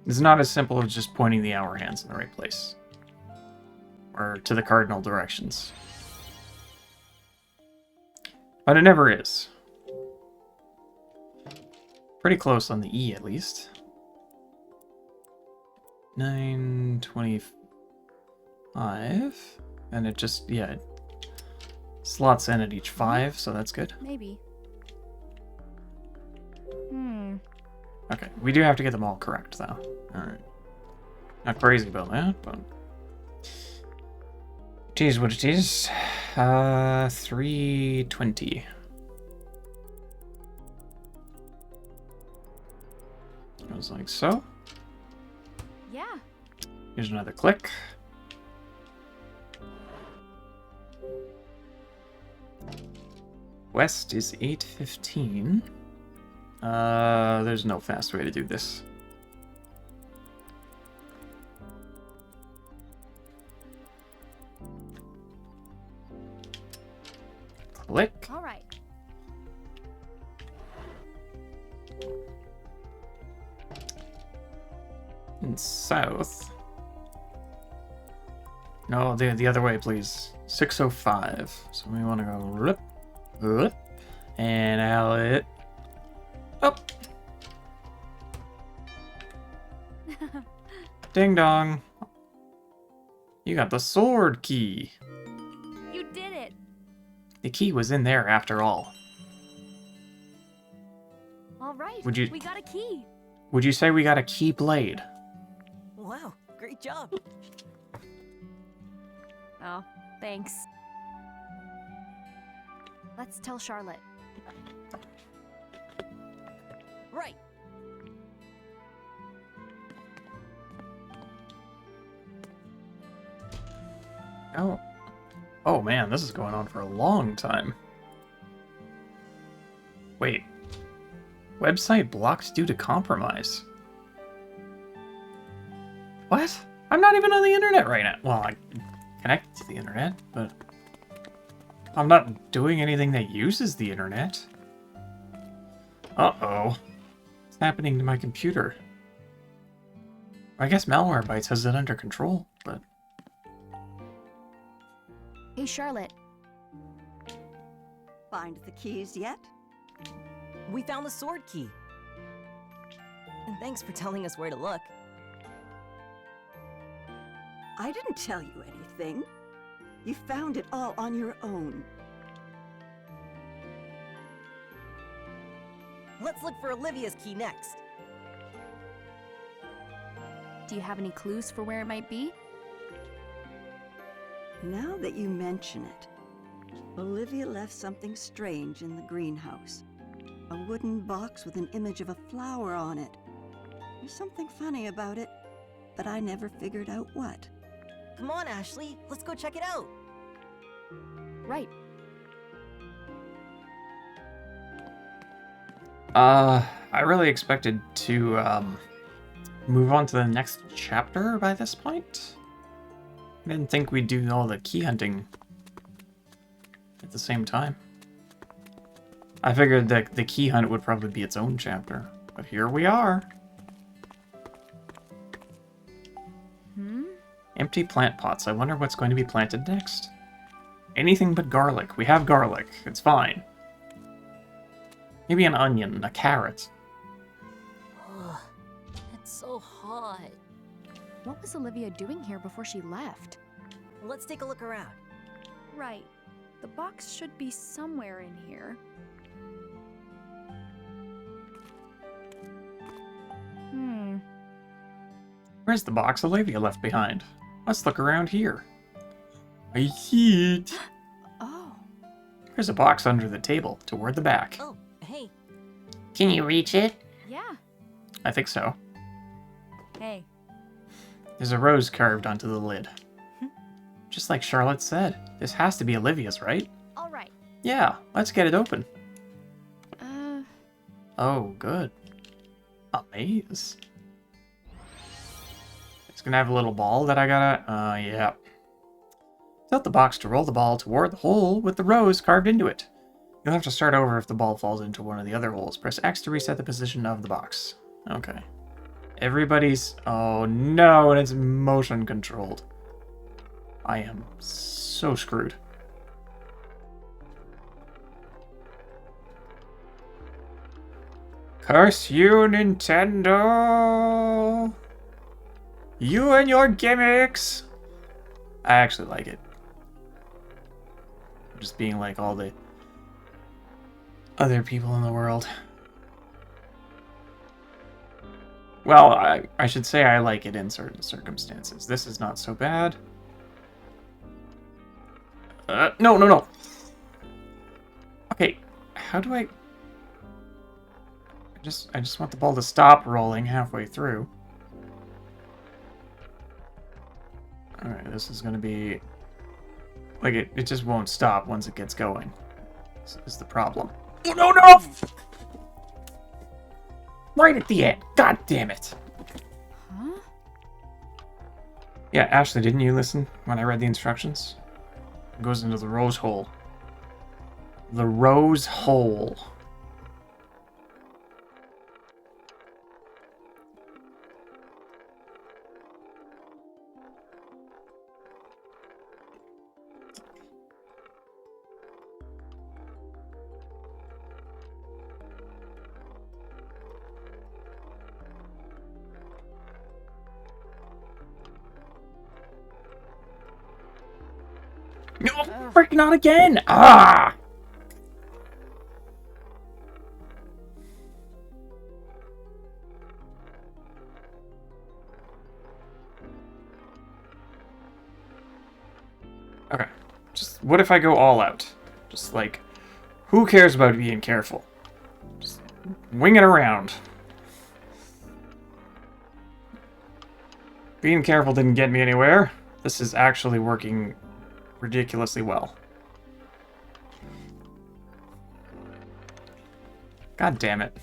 It's not as simple as just pointing the hour hands in the right place. Or to the cardinal directions. But it never is. Pretty close on the E, at least. 9:25. And it just, yeah, it slots in at each 5, so that's good. Maybe. Okay, we do have to get them all correct, though. Alright. Not crazy about that, but... It is what it is. 3:20. Goes like so. Yeah. Here's another click. West is 8:15. There's no fast way to do this. Click. All right. And south. No, the other way, please. 605. So we want to go rip, rip, and out up. Ding dong. You got the sword key. You did it. The key was in there after all. All right. Would you- We got a key. Would you say we got a key blade? Wow, great job. Oh, thanks. Let's tell Charlotte. Right. Oh. Oh man, this is going on for a long time. Wait. Website blocked due to compromise. What? I'm not even on the internet right now. Well, I connect to the internet, but I'm not doing anything that uses the internet. Uh-oh. What's happening to my computer? I guess Malwarebytes has it under control, but... Hey, Charlotte. Find the keys yet? We found the sword key. And thanks for telling us where to look. I didn't tell you anything. You found it all on your own. Let's look for Olivia's key next. Do you have any clues for where it might be? Now that you mention it, Olivia left something strange in the greenhouse. A wooden box with an image of a flower on it. There's something funny about it, but I never figured out what. Come on, Ashley, let's go check it out. Right. I really expected to, move on to the next chapter by this point. I didn't think we'd do all the key hunting at the same time. I figured that the key hunt would probably be its own chapter, but here we are. Empty plant pots. I wonder what's going to be planted next. Anything but garlic. We have garlic. It's fine. Maybe an onion, a carrot. Ugh, it's so hot. What was Olivia doing here before she left? Let's take a look around. Right. The box should be somewhere in here. Where's the box Olivia left behind? Let's look around here. I see it. Oh. There's a box under the table, toward the back. Oh, hey. Can you reach it? Yeah. I think so. Hey. There's a rose carved onto the lid. Just like Charlotte said, this has to be Olivia's, right? All right. Yeah, let's get it open. Uh, Oh, good. A maze. It's gonna have a little ball that I gotta... yeah. Tilt the box to roll the ball toward the hole with the rose carved into it. You'll have to start over if the ball falls into one of the other holes. Press X to reset the position of the box. Okay. Everybody's... Oh no, and it's motion controlled. I am so screwed. Curse you, Nintendo! You and your gimmicks! I actually like it. Just being like all the other people in the world. Well, I should say I like it in certain circumstances. This is not so bad. No. Okay, how do I I just want the ball to stop rolling halfway through. Alright, this is gonna be... Like, it just won't stop once it gets going. This is the problem. Oh, no, no! Right at the end. God damn it. Huh? Yeah, Ashley, didn't you listen when I read the instructions? It goes into the rose hole. The rose hole. No, freaking not again! Ah! Okay. Just, what if I go all out? Just like, who cares about being careful? Just wing it around. Being careful didn't get me anywhere. This is actually working ridiculously well. God damn it.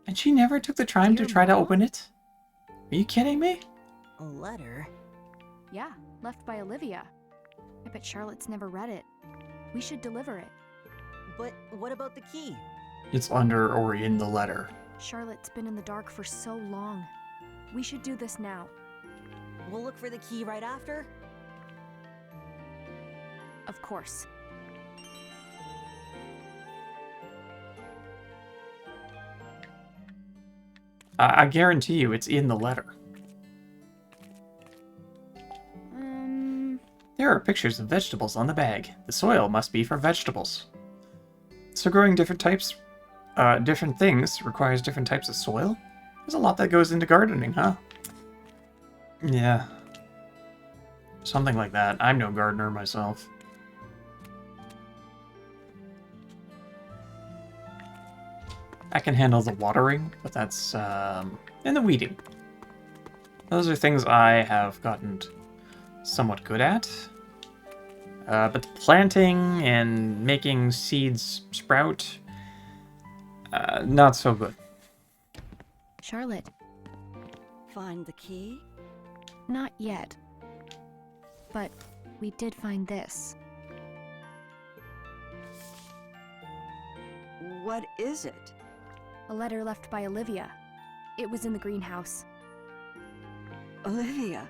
And she never took the time to try to open it? Are you kidding me? A letter? Yeah, left by Olivia. I bet Charlotte's never read it. We should deliver it. But what about the key? It's under or in the letter. Charlotte's been in the dark for so long. We should do this now. We'll look for the key right after? Of course. I guarantee you it's in the letter. There are pictures of vegetables on the bag. The soil must be for vegetables. So growing different types, different things requires different types of soil? There's a lot that goes into gardening, huh? Yeah. Something like that. I'm no gardener myself. I can handle the watering, but that's, and the weeding. Those are things I have gotten somewhat good at. But the planting and making seeds sprout, not so good. Charlotte. Find the key? Not yet. But we did find this. What is it? A letter left by Olivia. It was in the greenhouse. Olivia.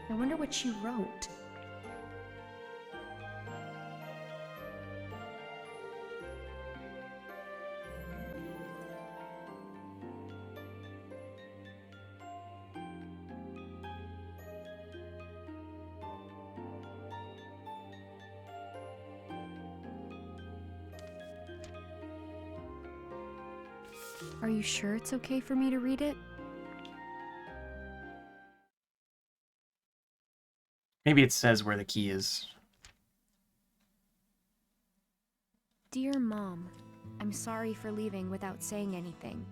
I wonder what she wrote. Are you sure it's okay for me to read it? Maybe it says where the key is. Dear Mom, I'm sorry for leaving without saying anything.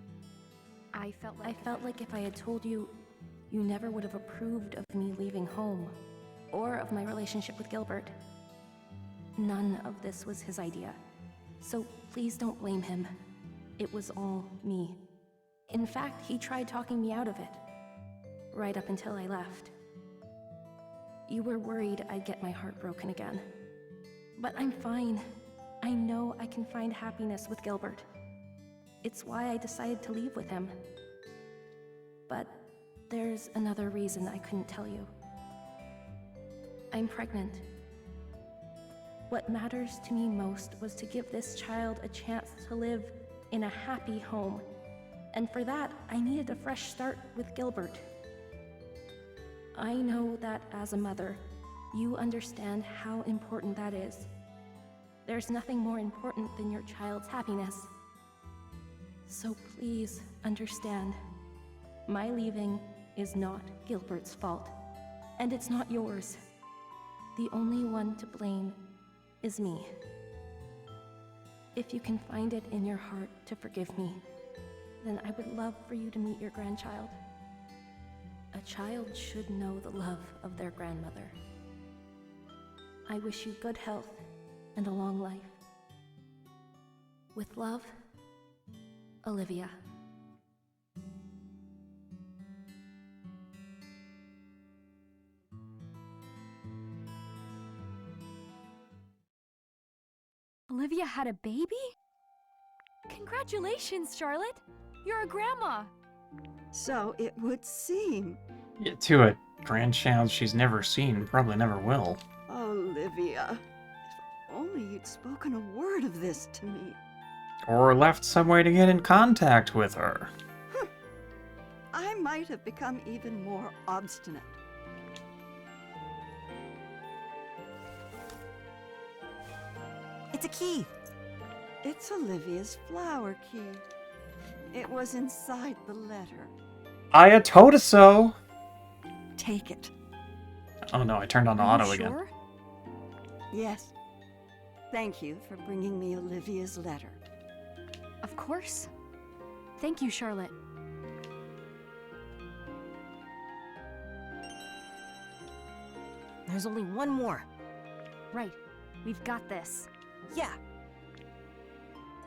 I felt like if I had told you, you never would have approved of me leaving home, or of my relationship with Gilbert. None of this was his idea, so please don't blame him. It was all me. In fact, he tried talking me out of it, right up until I left. You were worried I'd get my heart broken again. But I'm fine. I know I can find happiness with Gilbert. It's why I decided to leave with him. But there's another reason I couldn't tell you. I'm pregnant. What matters to me most was to give this child a chance to live in a happy home. And for that, I needed a fresh start with Gilbert. I know that as a mother, you understand how important that is. There's nothing more important than your child's happiness. So please understand, my leaving is not Gilbert's fault, and it's not yours. The only one to blame is me. If you can find it in your heart to forgive me, then I would love for you to meet your grandchild. A child should know the love of their grandmother. I wish you good health and a long life. With love, Olivia. Olivia had a baby? Congratulations, Charlotte! You're a grandma! So it would seem. Yeah, to a grandchild she's never seen, probably never will. Olivia, if only you'd spoken a word of this to me. Or left some way to get in contact with her. I might have become even more obstinate. It's a key. It's Olivia's flower key. It was inside the letter. I told her so! Take it. Oh no, I turned on the auto again. Sure? Yes. Thank you for bringing me Olivia's letter. Of course. Thank you, Charlotte. There's only one more. Right. We've got this. Yeah.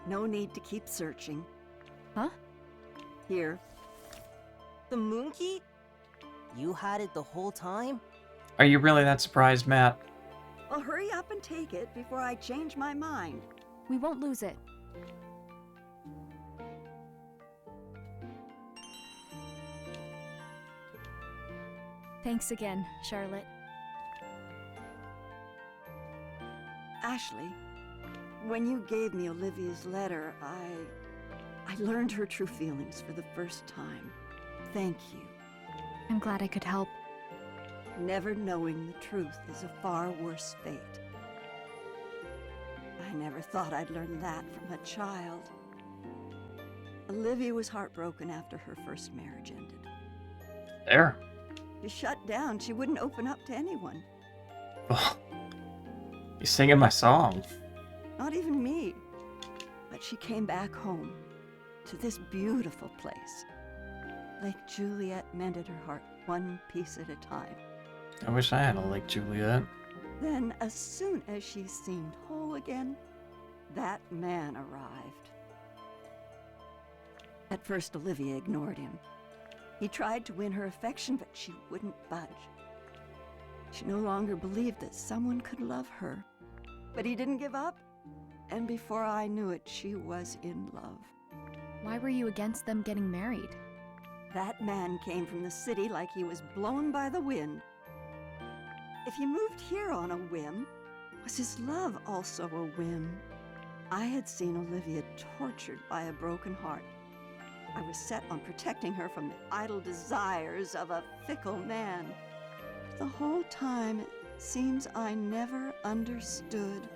No need to keep searching. Huh? Here. The moon key? You had it the whole time? Are you really that surprised, Matt? Well, hurry up and take it before I change my mind. We won't lose it. Thanks again, Charlotte. Ashley, when you gave me Olivia's letter, I learned her true feelings for the first time. Thank you. I'm glad I could help. Never knowing the truth is a far worse fate. I never thought I'd learn that from a child. Olivia was heartbroken after her first marriage ended. There. She shut down. She wouldn't open up to anyone. You're singing my song. Not even me. But she came back home to this beautiful place. Lake Juliet mended her heart one piece at a time. I wish I had a Lake Juliet. Then, as soon as she seemed whole again, that man arrived. At first, Olivia ignored him. He tried to win her affection, but she wouldn't budge. She no longer believed that someone could love her. But he didn't give up, and before I knew it, she was in love. Why were you against them getting married? That man came from the city like he was blown by the wind. If he moved here on a whim, was his love also a whim? I had seen Olivia tortured by a broken heart. I was set on protecting her from the idle desires of a fickle man. The whole time, it seems I never understood.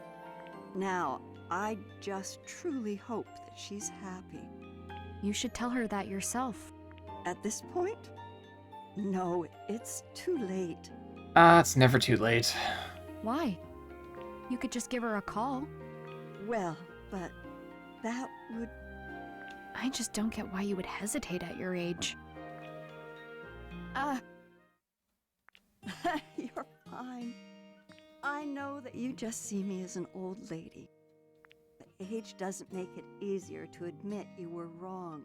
Now, I just truly hope that she's happy. You should tell her that yourself. At this point? No, it's too late. It's never too late. Why? You could just give her a call. Well, but that would... I just don't get why you would hesitate at your age. You're fine. I know that you just see me as an old lady. But age doesn't make it easier to admit you were wrong.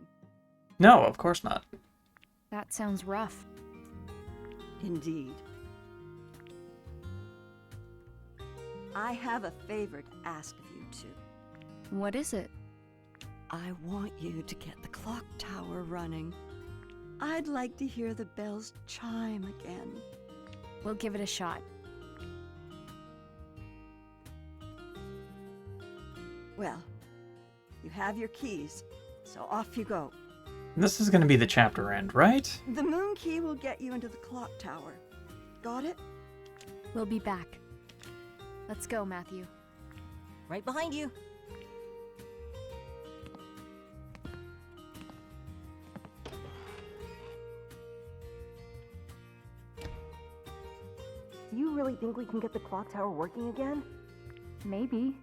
No, of course not. That sounds rough. Indeed. I have a favor to ask of you two. What is it? I want you to get the clock tower running. I'd like to hear the bells chime again. We'll give it a shot. Well, you have your keys, so off you go. This is gonna be the chapter end, right? The moon key will get you into the clock tower. Got it? We'll be back. Let's go, Matthew. Right behind you. Do you really think we can get the clock tower working again? Maybe.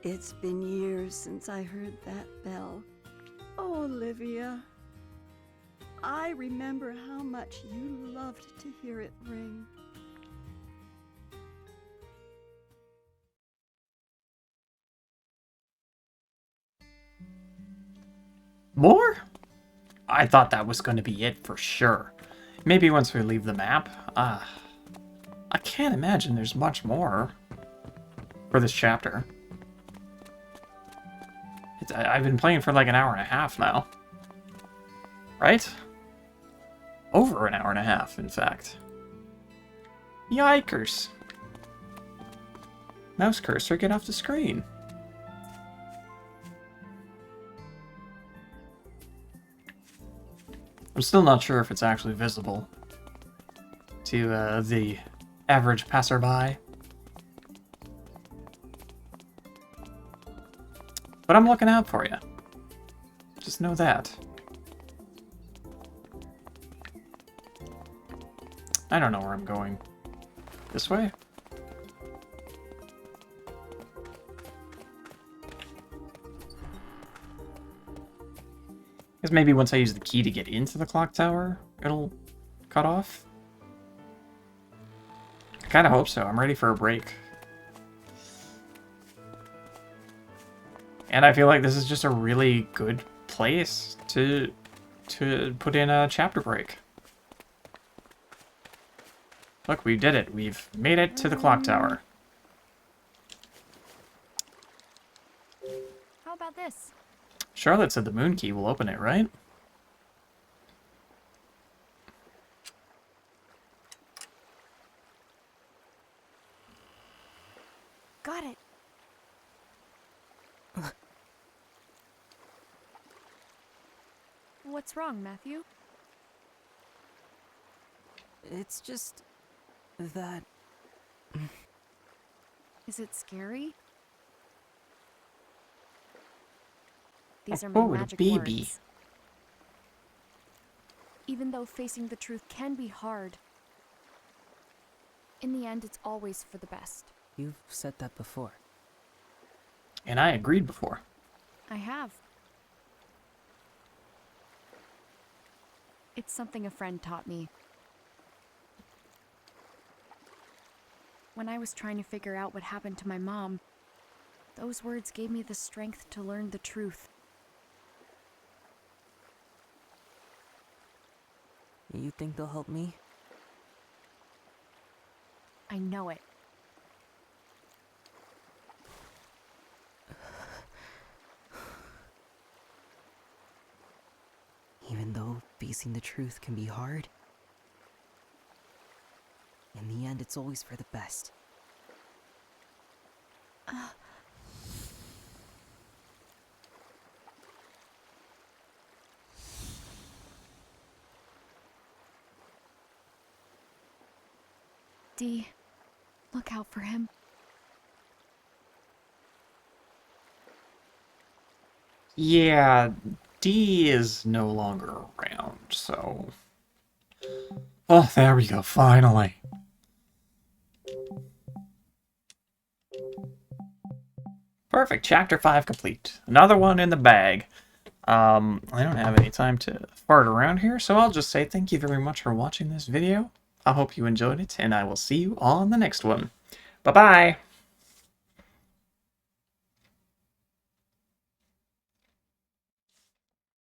It's been years since I heard that bell. Oh, Olivia. I remember how much you loved to hear it ring. More? I thought that was going to be it for sure. Maybe once we leave the map. I can't imagine there's much more for this chapter. I've been playing for like an hour and a half now. Right? Over an hour and a half, in fact. Yikers. Mouse cursor, get off the screen. I'm still not sure if it's actually visible to the average passerby. But I'm looking out for you. Just know that. I don't know where I'm going. This way? Because maybe once I use the key to get into the clock tower, it'll cut off. I kind of hope so. I'm ready for a break. And I feel like this is just a really good place to put in a chapter break. Look, we did it. We've made it to the clock tower. How about this? Charlotte said the moon key will open it, right? Got it. What's wrong, Matthew? It's just that... Is it scary? These are my magic words. Even though facing the truth can be hard, in the end, it's always for the best. You've said that before. And I agreed before. I have. It's something a friend taught me. When I was trying to figure out what happened to my mom, those words gave me the strength to learn the truth. You think they'll help me? I know it. Even though facing the truth can be hard, in the end, it's always for the best. Dee, look out for him. Yeah, D is no longer around, so... Oh, there we go, finally. Perfect, chapter 5 complete. Another one in the bag. I don't have any time to fart around here, so I'll just say thank you very much for watching this video. I hope you enjoyed it, and I will see you on the next one. Bye-bye!